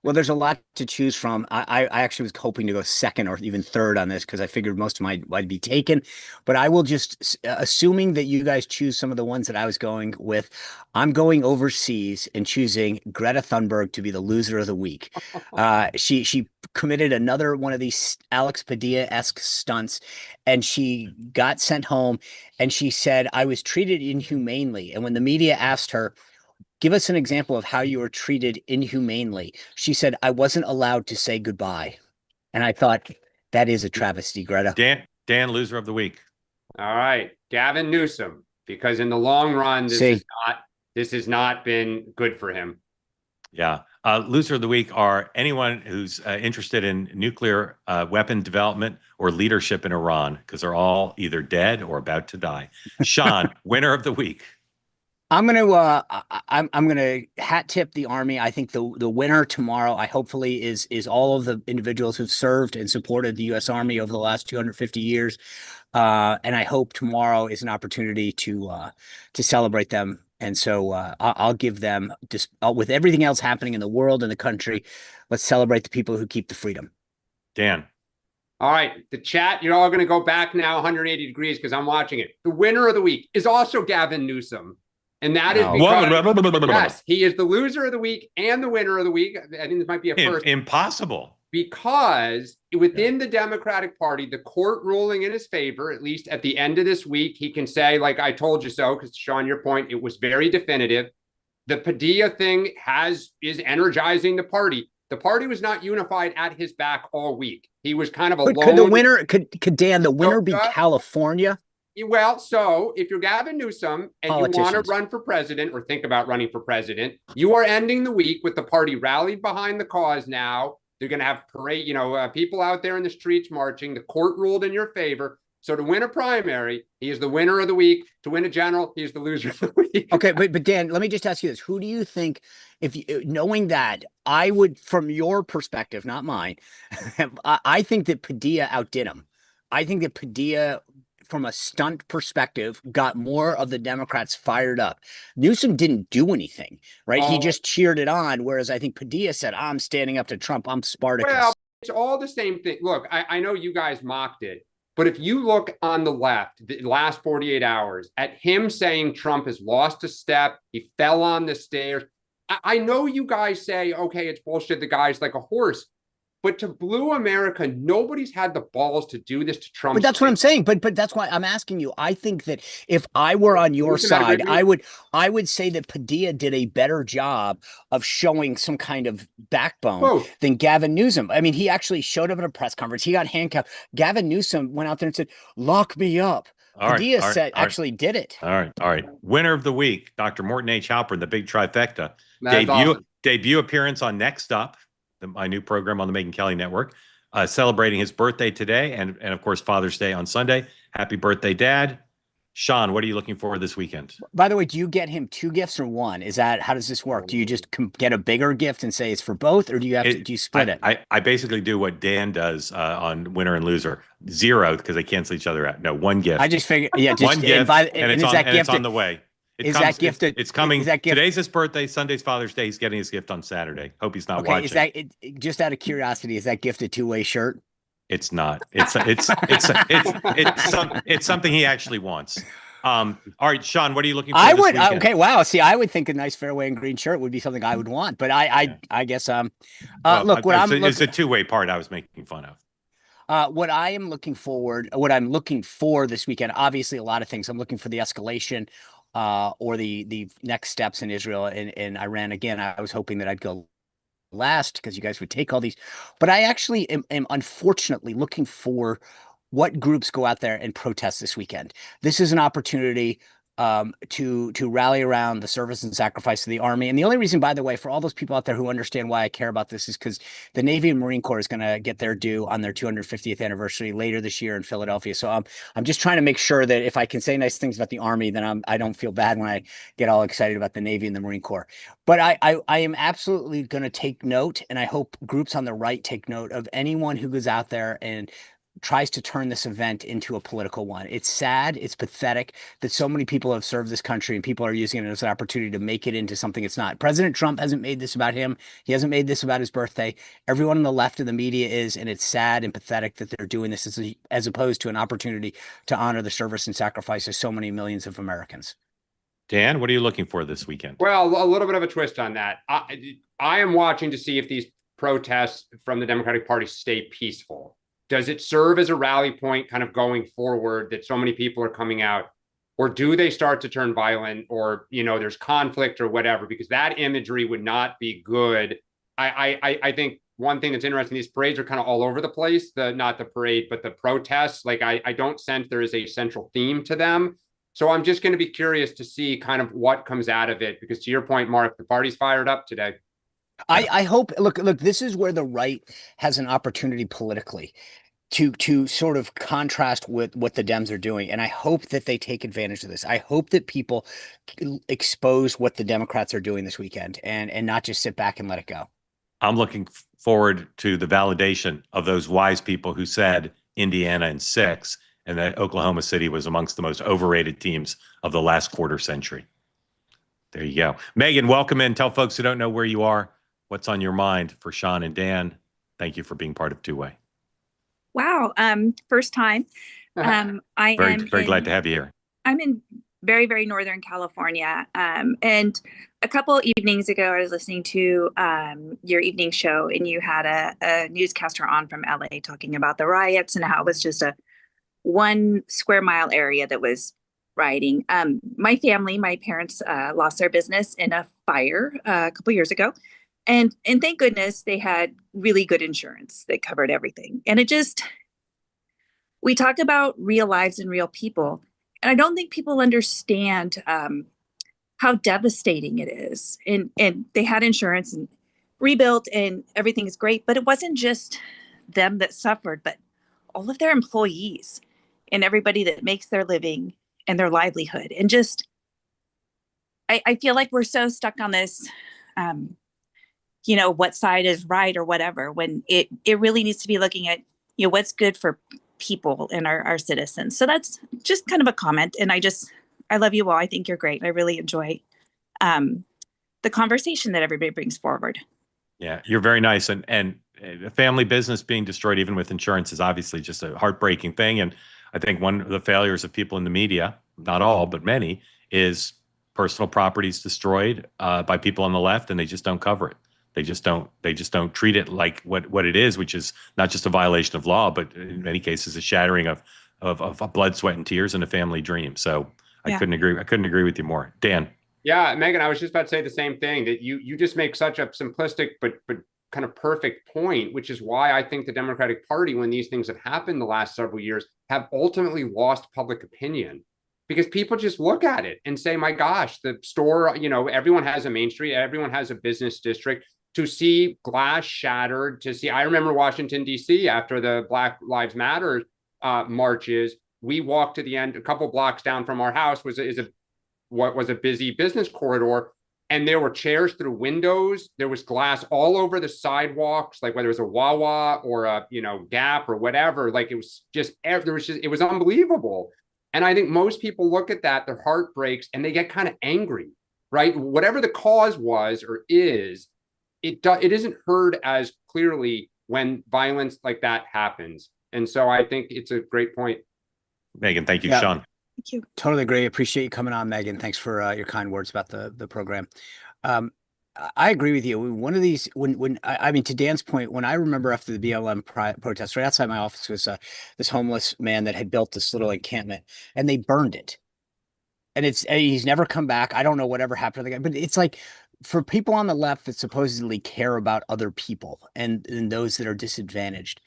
Well, there's a lot to choose from. I actually was hoping to go second or even third on this because I figured most of mine might be taken. But I will just, assuming that you guys choose some of the ones that I was going with, I'm going overseas and choosing Greta Thunberg to be the loser of the week. She committed another one of these Alex Padilla-esque stunts, and she got sent home. And she said, "I was treated inhumanely." And when the media asked her, "Give us an example of how you were treated inhumanely," she said, "I wasn't allowed to say goodbye." And I thought, that is a travesty, Greta. Dan, loser of the week. All right, Gavin Newsom, because in the long run, this has not been good for him. Yeah. Loser of the week are anyone who's interested in nuclear weapon development or leadership in Iran, because they're all either dead or about to die. Sean, winner of the week. I'm gonna hat tip the Army. I think the winner tomorrow, hopefully is all of the individuals who've served and supported the U.S. Army over the last 250 years, and I hope tomorrow is an opportunity to celebrate them. And so I'll give them, just with everything else happening in the world and the country, let's celebrate the people who keep the freedom. Dan. All right, the chat, you're all going to go back now 180 degrees because I'm watching it. The winner of the week is also Gavin Newsom. And that is because, yes, he is the loser of the week and the winner of the week. I think this might be a first. Impossible. Because within the Democratic Party, the court ruling in his favor, at least at the end of this week, he can say, like, I told you so, because Sean, your point, it was very definitive. The Padilla thing is energizing the party. The party was not unified at his back all week. He was kind of alone. But could the winner, could Dan, the winner be California? Well, so if you're Gavin Newsom and you want to run for president or think about running for president, you are ending the week with the party rallied behind the cause now. They're going to have parade, people out there in the streets marching. The court ruled in your favor. So to win a primary, he is the winner of the week. To win a general, he's the loser of the week. Okay, but Dan, let me just ask you this. Who do you think, knowing that, I would, from your perspective, not mine, I think that Padilla outdid him. I think that Padilla, from a stunt perspective, got more of the Democrats fired up. Newsom didn't do anything, right? He just cheered it on, whereas I think Padilla said, "I'm standing up to Trump. I'm Spartacus." Well, it's all the same thing. Look, I know you guys mocked it, but if you look on the left, the last 48 hours, at him saying Trump has lost a step, he fell on the stairs. I know you guys say, okay, it's bullshit, the guy's like a horse. But to Blue America, nobody's had the balls to do this to Trump. But that's what I'm saying. But that's why I'm asking you. I think that if I were on your side, I would say that Padilla did a better job of showing some kind of backbone than Gavin Newsom. I mean, he actually showed up at a press conference. He got handcuffed. Gavin Newsom went out there and said, "Lock me up." Padilla actually did it. All right. Winner of the week, Dr. Morton H. Halperin, the big trifecta. Debut appearance on Next Up, my new program on the Megyn Kelly Network, celebrating his birthday today and of course Father's Day on Sunday. Happy birthday, Dad. Sean, what are you looking for this weekend? By the way, do you get him 2 gifts or 1? How does this work? Do you just get a bigger gift and say it's for both, or do you split it? I basically do what Dan does on Winner and Loser. 0, because they cancel each other out. No, 1 gift. I just figured, just 1 gift, and it's on the way. It's coming. Today's his birthday. Sunday's Father's Day. He's getting his gift on Saturday. Hope he's not watching. Is that just out of curiosity? Is that gift a 2-way shirt? It's not. It's something he actually wants. All right, Sean, what are you looking for? This weekend? Okay, wow. See, I would think a nice fairway and green shirt would be something I would want, but I guess look, it's a 2-way part I was making fun of. What I'm looking for this weekend, obviously a lot of things. I'm looking for the escalation or the next steps in Israel and Iran. Again, I was hoping that I'd go last because you guys would take all these, but I actually am unfortunately looking for what groups go out there and protest this weekend. This is an opportunity to rally around the service and sacrifice of the Army. And the only reason, by the way, for all those people out there who understand why I care about this is because the Navy and Marine Corps is going to get their due on their 250th anniversary later this year in Philadelphia. So I'm just trying to make sure that if I can say nice things about the Army, then I don't feel bad when I get all excited about the Navy and the Marine Corps. But I am absolutely going to take note, and I hope groups on the right take note of anyone who goes out there and tries to turn this event into a political one. It's sad, it's pathetic that so many people have served this country and people are using it as an opportunity to make it into something it's not. President Trump hasn't made this about him. He hasn't made this about his birthday. Everyone on the left of the media is, and it's sad and pathetic that they're doing this as opposed to an opportunity to honor the service and sacrifice of so many millions of Americans. Dan, what are you looking for this weekend? Well, a little bit of a twist on that. I am watching to see if these protests from the Democratic Party stay peaceful. Does it serve as a rally point kind of going forward that so many people are coming out? Or do they start to turn violent, or, there's conflict or whatever? Because that imagery would not be good. I think one thing that's interesting, these parades are kind of all over the place, not the parade, but the protests. Like, I don't sense there is a central theme to them. So I'm just going to be curious to see kind of what comes out of it, because to your point, Mark, the party's fired up today. I hope, look, this is where the right has an opportunity politically to sort of contrast with what the Dems are doing. And I hope that they take advantage of this. I hope that people expose what the Democrats are doing this weekend and not just sit back and let it go. I'm looking forward to the validation of those wise people who said Indiana in 6 and that Oklahoma City was amongst the most overrated teams of the last quarter century. There you go. Megan, welcome in. Tell folks who don't know where you are, what's on your mind for Sean and Dan. Thank you for being part of Two Way. Wow. First time. I am very glad to have you here. I'm in very, very Northern California. And a couple evenings ago, I was listening to your evening show, and you had a newscaster on from LA talking about the riots and how it was just a 1 square mile area that was rioting. My family, my parents lost their business in a fire a couple years ago. And thank goodness they had really good insurance that covered everything. And we talk about real lives and real people. And I don't think people understand how devastating it is. And they had insurance and rebuilt and everything is great. But it wasn't just them that suffered, but all of their employees and everybody that makes their living and their livelihood. And just, I feel like we're so stuck on this, what side is right or whatever, when it really needs to be looking at, what's good for people and our citizens. So that's just kind of a comment. And I love you all. I think you're great. I really enjoy the conversation that everybody brings forward. Yeah, you're very nice. And a family business being destroyed, even with insurance, is obviously just a heartbreaking thing. And I think one of the failures of people in the media, not all, but many, is personal properties destroyed by people on the left, and they just don't cover it. They just don't treat it like what it is, which is not just a violation of law, but in many cases a shattering of blood, sweat, and tears and a family dream. So I couldn't agree with you more. Dan. Yeah, Megan, I was just about to say the same thing, that you just make such a simplistic but kind of perfect point, which is why I think the Democratic Party, when these things have happened the last several years, have ultimately lost public opinion. Because people just look at it and say, my gosh, the store, everyone has a Main Street, everyone has a business district. To see glass shattered, I remember Washington, D.C., after the Black Lives Matter marches, we walked to the end, a couple blocks down from our house was what was a busy business corridor. And there were chairs through windows. There was glass all over the sidewalks, like whether it was a Wawa or a, Gap or whatever. Like it was unbelievable. And I think most people look at that, their heart breaks, and they get kind of angry, right? Whatever the cause was or is, it isn't heard as clearly when violence like that happens. And so I think it's a great point. Megan, thank you. Yeah. Sean. Thank you. Totally agree. Appreciate you coming on, Megan. Thanks for your kind words about the program. I agree with you. One of these, to Dan's point, when I remember after the BLM protest, right outside my office was this homeless man that had built this little encampment, and they burned it. And he's never come back. I don't know whatever happened to the guy, but it's like, for people on the left that supposedly care about other people and those that are disadvantaged,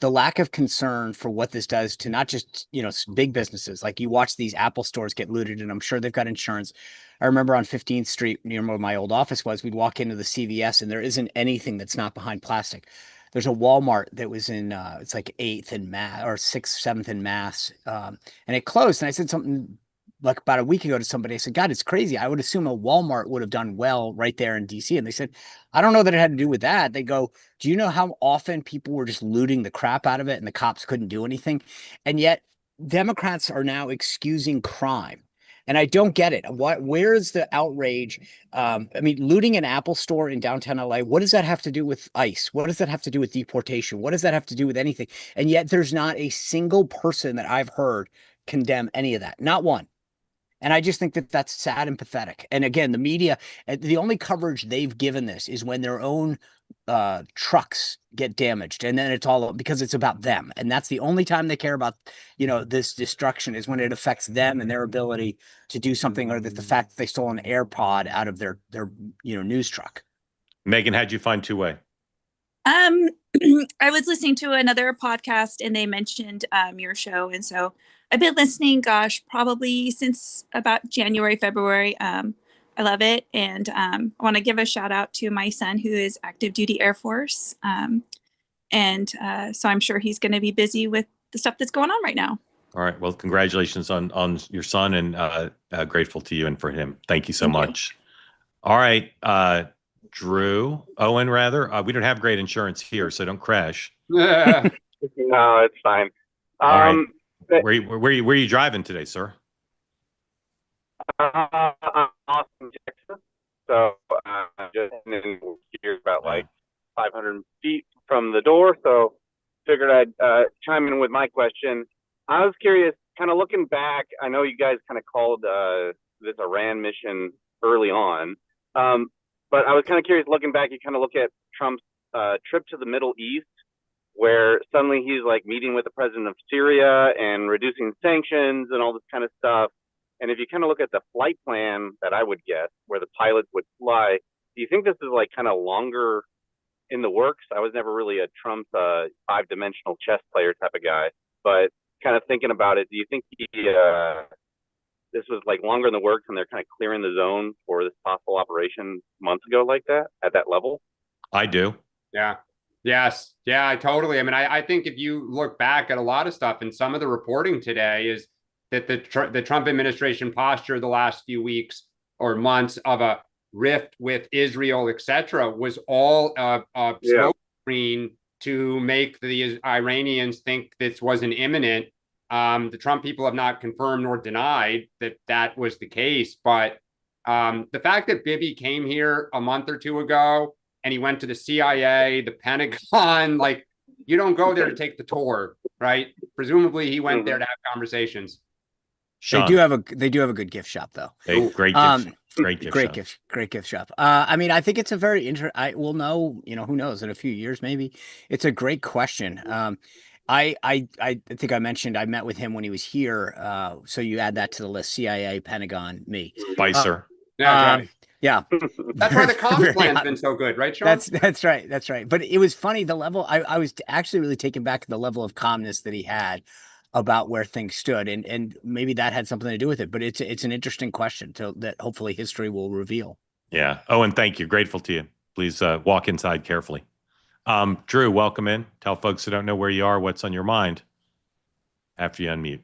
the lack of concern for what this does to not just, big businesses. Like you watch these Apple stores get looted, and I'm sure they've got insurance. I remember on 15th Street, near where my old office was, we'd walk into the CVS and there isn't anything that's not behind plastic. There's a Walmart that was in, it's like 8th and Mass, or 6th, 7th and Mass. And it closed. And I said something like about a week ago to somebody. I said, God, it's crazy. I would assume a Walmart would have done well right there in DC. And they said, I don't know that it had to do with that. They go, do you know how often people were just looting the crap out of it and the cops couldn't do anything? And yet Democrats are now excusing crime. And I don't get it. Where is the outrage? I mean, looting an Apple store in downtown LA, what does that have to do with ICE? What does that have to do with deportation? What does that have to do with anything? And yet there's not a single person that I've heard condemn any of that. Not one. And I just think that that's sad and pathetic. And again, the media, the only coverage they've given this is when their own trucks get damaged. And then it's all because it's about them. And that's the only time they care about, this destruction is when it affects them and their ability to do something, or that the fact that they stole an AirPod out of their news truck. Megan, how'd you find two-way? I was listening to another podcast and they mentioned your show. And so I've been listening, probably since about January, February. I love it. And I want to give a shout out to my son who is active duty Air Force. So I'm sure he's going to be busy with the stuff that's going on right now. All right. Well, congratulations on your son, and grateful to you and for him. Thank you so much. All right. Owen, rather. We don't have great insurance here, so don't crash. No, it's fine. All right. Where are you driving today, sir? I'm Austin, Texas. So just here, about like 500 feet from the door. So figured I'd chime in with my question. I was curious, kind of looking back. I know you guys kind of called this Iran mission early on, but I was kind of curious. Looking back, you kind of look at Trump's trip to the Middle East, where suddenly he's like meeting with the president of Syria and reducing sanctions and all this kind of stuff. And if you kind of look at the flight plan that I would guess, where the pilots would fly, do you think this is like kind of longer in the works? I was never really a Trump five-dimensional chess player type of guy, but kind of thinking about it, do you think this was like longer in the works and they're kind of clearing the zone for this possible operation months ago like that, at that level? I do. Yeah. Yes. Yeah, totally. I mean, I think if you look back at a lot of stuff, and some of the reporting today is that the Trump administration posture the last few weeks or months of a rift with Israel, et cetera, was all a smoke screen to make the Iranians think this wasn't imminent. The Trump people have not confirmed nor denied that was the case. But the fact that Bibi came here a month or two ago and he went to the CIA, the Pentagon, like, you don't go there to take the tour, right? Presumably he went there to have conversations. Sean. They do have a good gift shop though. Great gift shop. I mean, I think it's a very we'll know, who knows, in a few years, maybe. It's a great question. I think I mentioned I met with him when he was here. So you add that to the list: CIA, Pentagon, me. Spicer. Right. Yeah. That's why the comms plan's been so good, right, Sean? That's right. That's right. But it was funny, the level, I was actually really taken back at the level of calmness that he had about where things stood. And maybe that had something to do with it. But it's an interesting question that hopefully history will reveal. Yeah. Owen, thank you. Grateful to you. Please walk inside carefully. Drew, welcome in. Tell folks who don't know where you are what's on your mind after you unmute.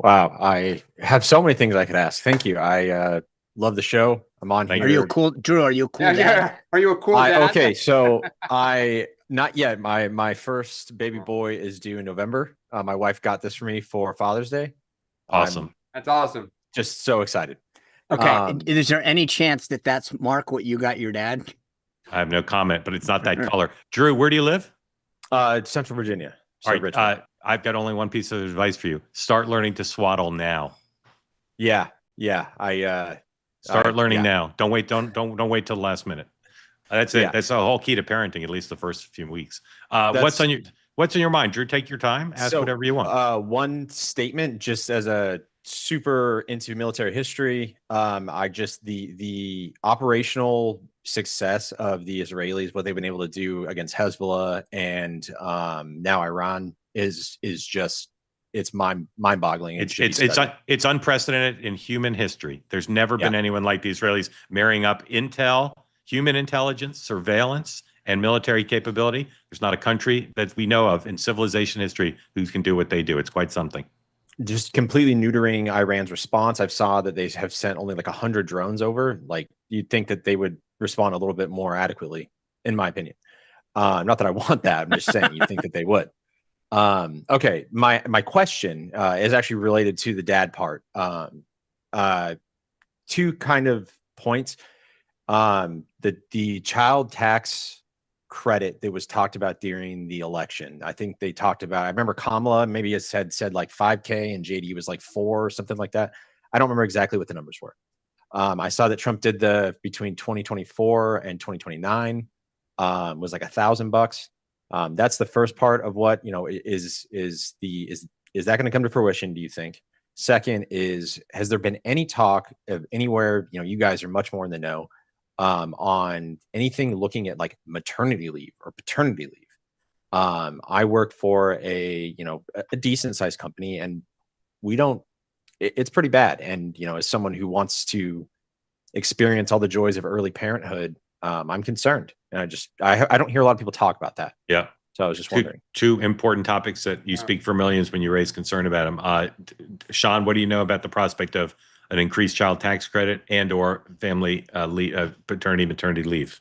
Wow, I have so many things I could ask. Thank you. I love the show. I'm on here. Are you a cool Drew? Are you a cool dad? Yeah. Are you a cool dad? Okay, so not yet. My first baby boy is due in November. My wife got this for me for Father's Day. Awesome. That's awesome. Just so excited. Okay. Is there any chance that that's Mark what you got your dad? I have no comment, but it's not that color. Drew, where do you live? Central Virginia. All right. I've got only one piece of advice for you. Start learning to swaddle now. Yeah. Start learning now. Don't wait. Don't wait till the last minute. That's it. That's the whole key to parenting, at least the first few weeks. What's on your mind, Drew? Take your time. Ask whatever you want. One statement, just as a super into military history. I just the operational success of the Israelis, what they've been able to do against Hezbollah and now Iran is just it's mind-boggling. It's unprecedented in human history. There's never been anyone like the Israelis marrying up intel, human intelligence, surveillance, and military capability. There's not a country that we know of in civilization history who can do what they do. It's quite something. Just completely neutering Iran's response. I've saw that they have sent only like 100 drones over. Like you'd think that they would respond a little bit more adequately, in my opinion. Not that I want that. I'm just saying you'd think that they would. Okay, my question is actually related to the dad part. Two kind of points. The child tax credit that was talked about during the election. I think they talked about, I remember Kamala maybe it said like 5K and JD was like 4 or something like that. I don't remember exactly what the numbers were. I saw that Trump did the between 2024 and 2029 was like $1,000. That's the first part of what, you know, is that going to come to fruition, do you think? Second is, has there been any talk of anywhere, you know, you guys are much more in the know, on anything looking at like maternity leave or paternity leave? I work for a decent sized company and we don't, it's pretty bad. And, you know, as someone who wants to experience all the joys of early parenthood, I'm concerned. And I don't hear a lot of people talk about that. Yeah. So I was just wondering. Two important topics that you speak for millions when you raise concern about them. Sean, what do you know about the prospect of an increased child tax credit and or family paternity, maternity leave?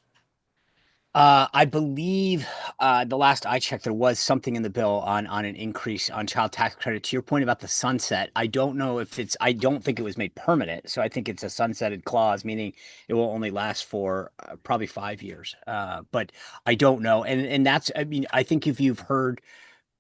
I believe the last I checked, there was something in the bill on an increase on child tax credit. To your point about the sunset, I don't know if I don't think it was made permanent. So I think it's a sunsetted clause, meaning it will only last for probably 5 years. But I don't know. And that's, I mean, I think if you've heard,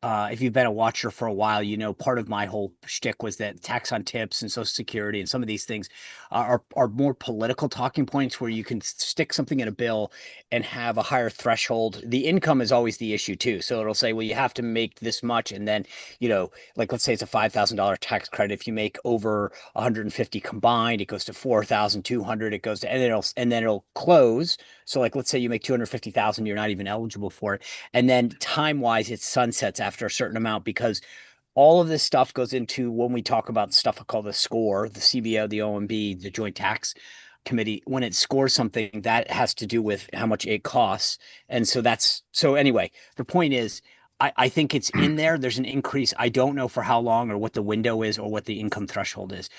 if you've been a watcher for a while, you know, part of my whole shtick was that tax on tips and Social Security and some of these things are more political talking points where you can stick something in a bill and have a higher threshold. The income is always the issue too. So it'll say, well, you have to make this much. And then, you know, like let's say it's a $5,000 tax credit. If you make over 150 combined, it goes to 4,200. It goes to, and then it'll close. So like, let's say you make 250,000, you're not even eligible for it. And then time wise, it sunsets after a certain amount because all of this stuff goes into when we talk about stuff called the score, the CBO, the OMB, the Joint Tax Committee. When it scores something, that has to do with how much it costs. And so anyway, the point is, I think it's in there. There's an increase. I don't know for how long or what the window is or what the income threshold is.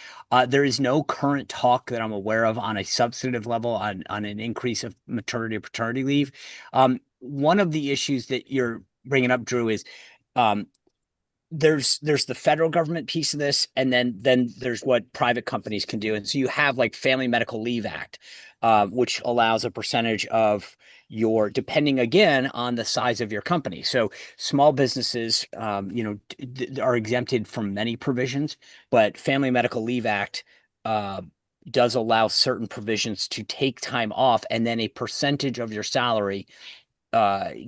There is no current talk that I'm aware of on a substantive level on an increase of maternity or paternity leave. One of the issues that you're bringing up, Drew, is there's the federal government piece of this, and then there's what private companies can do. And so you have like Family Medical Leave Act, which allows a percentage of your, depending again on the size of your company. So small businesses, are exempted from many provisions, but Family Medical Leave Act does allow certain provisions to take time off, and then a percentage of your salary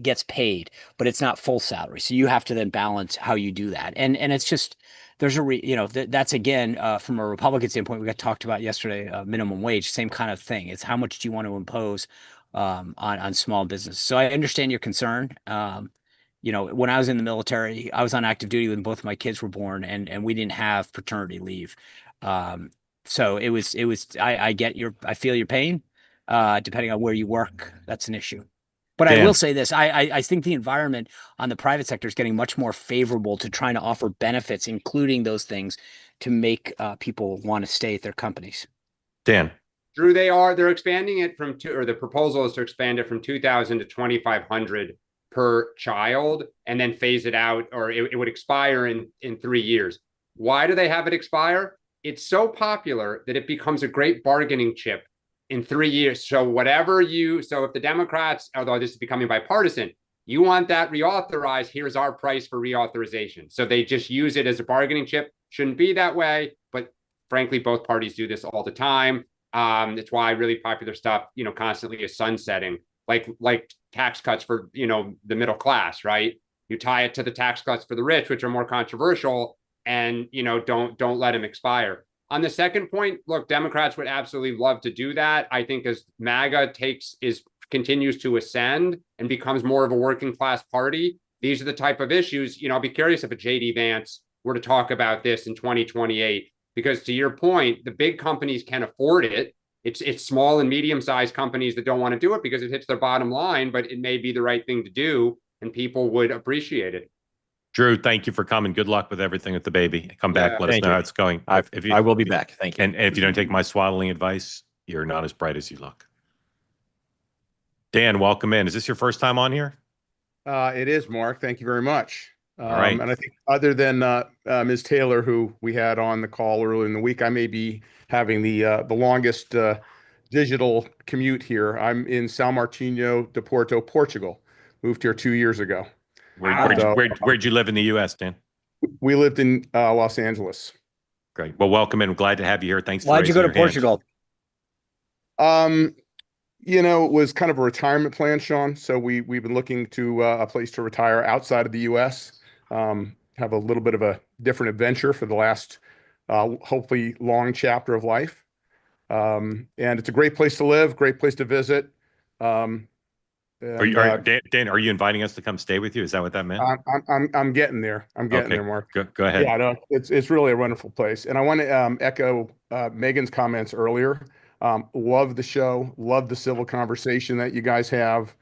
gets paid, but it's not full salary. So you have to then balance how you do that. And it's just, there's that's again, from a Republican standpoint, we got talked about yesterday, minimum wage, same kind of thing. It's how much do you want to impose on small business. So I understand your concern. When I was in the military, I was on active duty when both of my kids were born, and we didn't have paternity leave. So it was, I feel your pain, depending on where you work, that's an issue. But I will say this, I think the environment on the private sector is getting much more favorable to trying to offer benefits, including those things, to make people want to stay at their companies. Dan. Drew, they're expanding it the proposal is to expand it from 2,000 to 2,500 per child and then phase it out, or it would expire in 3 years. Why do they have it expire? It's so popular that it becomes a great bargaining chip in 3 years. So if the Democrats, although this is becoming bipartisan, you want that reauthorized, here's our price for reauthorization. So they just use it as a bargaining chip. Shouldn't be that way, but frankly, both parties do this all the time. That's why really popular stuff, constantly is sunsetting, like tax cuts for, the middle class, right? You tie it to the tax cuts for the rich, which are more controversial. and don't let him expire. On the second point, look, Democrats would absolutely love to do that. I think as MAGA continues to ascend and becomes more of a working class party, these are the type of issues. I'll be curious if a JD Vance were to talk about this in 2028, because to your point, the big companies can afford it. It's small and medium-sized companies that don't want to do it because it hits their bottom line, but it may be the right thing to do, and people would appreciate it. Drew, thank you for coming. Good luck with everything with the baby. Come back. Let us know how it's going. I will be back. Thank you. And if you don't take my swaddling advice, you're not as bright as you look. Dan, welcome in. Is this your first time on here? It is, Mark. Thank you very much. All right. And I think other than Ms. Taylor, who we had on the call earlier in the week, I may be having the longest digital commute here. I'm in São Martinho de Porto, Portugal. Moved here 2 years ago. Where'd you live in the U.S., Dan? We lived in Los Angeles. Great. Well, welcome in. I'm glad to have you here. Thanks. Why'd you go to Portugal? It was kind of a retirement plan, Sean. So we've been looking to a place to retire outside of the U.S. Have a little bit of a different adventure for the last, hopefully, long chapter of life. And it's a great place to live, great place to visit. Dan, are you inviting us to come stay with you? Is that what that meant? I'm getting there. I'm getting there, Mark. Go ahead. Yeah, no, it's really a wonderful place. And I want to echo Megan's comments earlier. Love the show. Love the civil conversation that you guys have.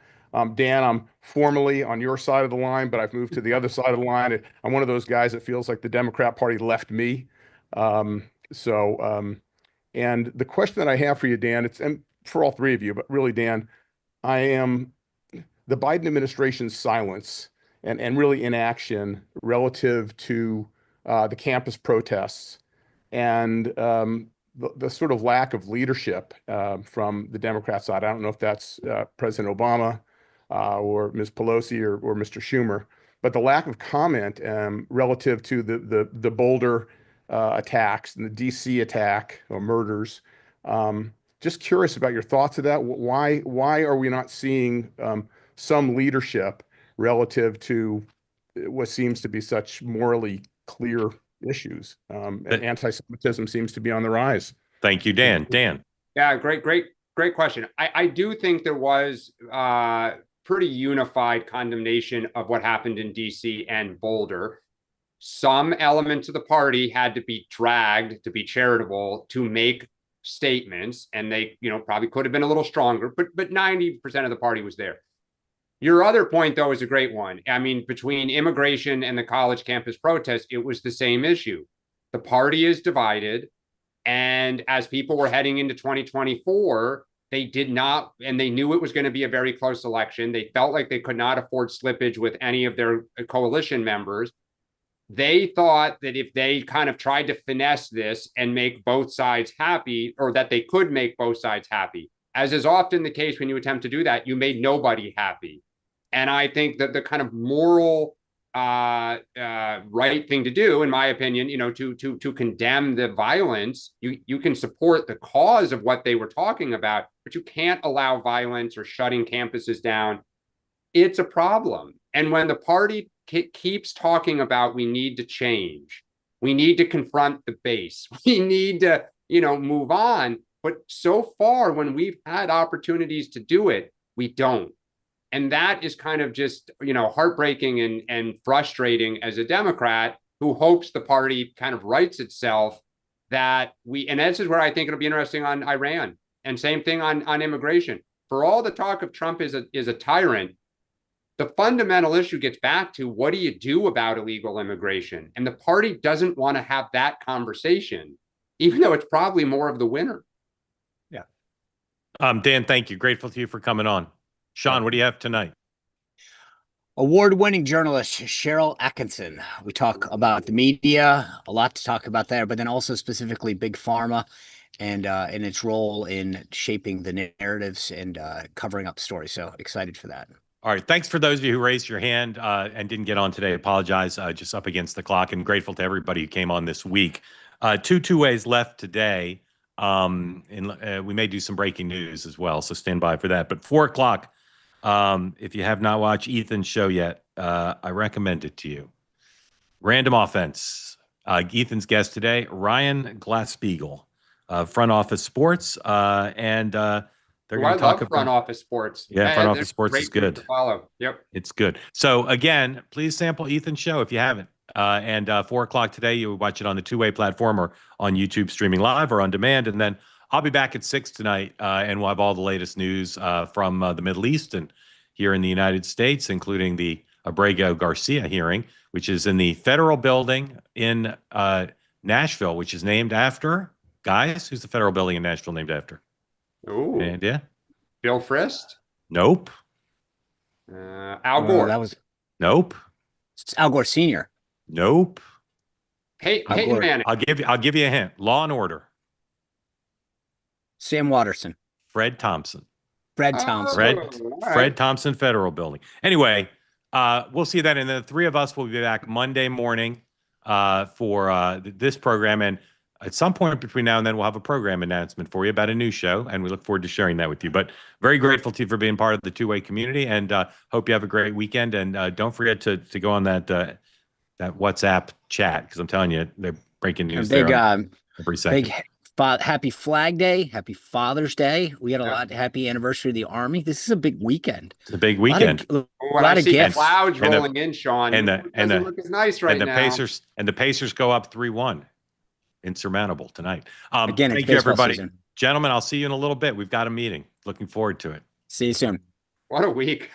Dan, I'm formally on your side of the line, but I've moved to the other side of the line. I'm one of those guys that feels like the Democrat Party left me. And the question that I have for you, Dan, and for all three of you, but really, Dan, I am the Biden administration's silence and really inaction relative to the campus protests and the sort of lack of leadership from the Democrat side. I don't know if that's President Obama or Ms. Pelosi or Mr. Schumer, but the lack of comment relative to the Boulder attacks and the DC attack or murders. Just curious about your thoughts of that. Why are we not seeing some leadership relative to what seems to be such morally clear issues? And anti-Semitism seems to be on the rise. Thank you, Dan. Dan. Yeah, great question. I do think there was pretty unified condemnation of what happened in DC and Boulder. Some elements of the party had to be dragged to be charitable to make statements, and they probably could have been a little stronger, but 90% of the party was there. Your other point, though, is a great one. I mean, between immigration and the college campus protest, it was the same issue. The party is divided, and as people were heading into 2024, they did not, and they knew it was going to be a very close election. They felt like they could not afford slippage with any of their coalition members. They thought that if they kind of tried to finesse this and make both sides happy, or that they could make both sides happy, as is often the case when you attempt to do that, you made nobody happy. And I think that the kind of moral right thing to do, in my opinion, to condemn the violence, you can support the cause of what they were talking about, but you can't allow violence or shutting campuses down. It's a problem. And when the party keeps talking about we need to change, we need to confront the base, we need to, move on. But so far, when we've had opportunities to do it, we don't. And that is kind of just, heartbreaking and frustrating as a Democrat who hopes the party kind of rights itself and this is where I think it'll be interesting on Iran, and same thing on immigration. For all the talk of Trump is a tyrant, the fundamental issue gets back to what do you do about illegal immigration? And the party doesn't want to have that conversation, even though it's probably more of the winner. Yeah. Dan, thank you. Grateful to you for coming on. Sean, what do you have tonight? Award-winning journalist Cheryl Atkinson. We talk about the media, a lot to talk about there, but then also specifically Big Pharma and its role in shaping the narratives and covering up stories. So excited for that. All right. Thanks for those of you who raised your hand and didn't get on today. Apologize, just up against the clock, and grateful to everybody who came on this week. Two ways left today. And we may do some breaking news as well, so stand by for that. But 4 o'clock, if you have not watched Ethan's show yet, I recommend it to you. Random Offense. Ethan's guest today, Ryan Glasspiegel, Front Office Sports, and they're going to talk love about front office sports. Yeah, front they're office sports is great group good. to follow. Yep. It's good. So again, please sample Ethan's show if you haven't. And 4 o'clock today, you watch it on the two-way platform or on YouTube streaming live or on demand. And then I'll be back at 6 tonight, and we'll have all the latest news from the Middle East and here in the United States, including the Abrego Garcia hearing, which is in the federal building in Nashville, which is named after, guys, who's the federal building in Nashville named after? Ooh. And yeah. Bill Frist? Nope. Al Gore? That was Nope. it's Al Gore Sr. Nope. Peyton Manning. I'll give you a hint. Law and Order. Sam Watterson. Fred Thompson. Fred Thompson. Fred Thompson Federal Building. Anyway, we'll see that. And the three of us will be back Monday morning for this program. And at some point between now and then, we'll have a program announcement for you about a new show. And we look forward to sharing that with you. But very grateful to you for being part of the two-way community, and hope you have a great weekend. And don't forget to go on that WhatsApp chat, because I'm telling you, they're breaking news Big, there every second. Big happy Flag Day, happy Father's Day. We had a lot. Happy anniversary of the Army. This is a big weekend. It's a big weekend. When I see gifts. clouds rolling in, Sean, and it doesn't look as nice right and the now. Pacers go up 3-1. Insurmountable tonight. Again, it's thank you, everybody. season. Gentlemen, I'll see you in a little bit. We've got a meeting. Looking forward to it. See you soon. What a week.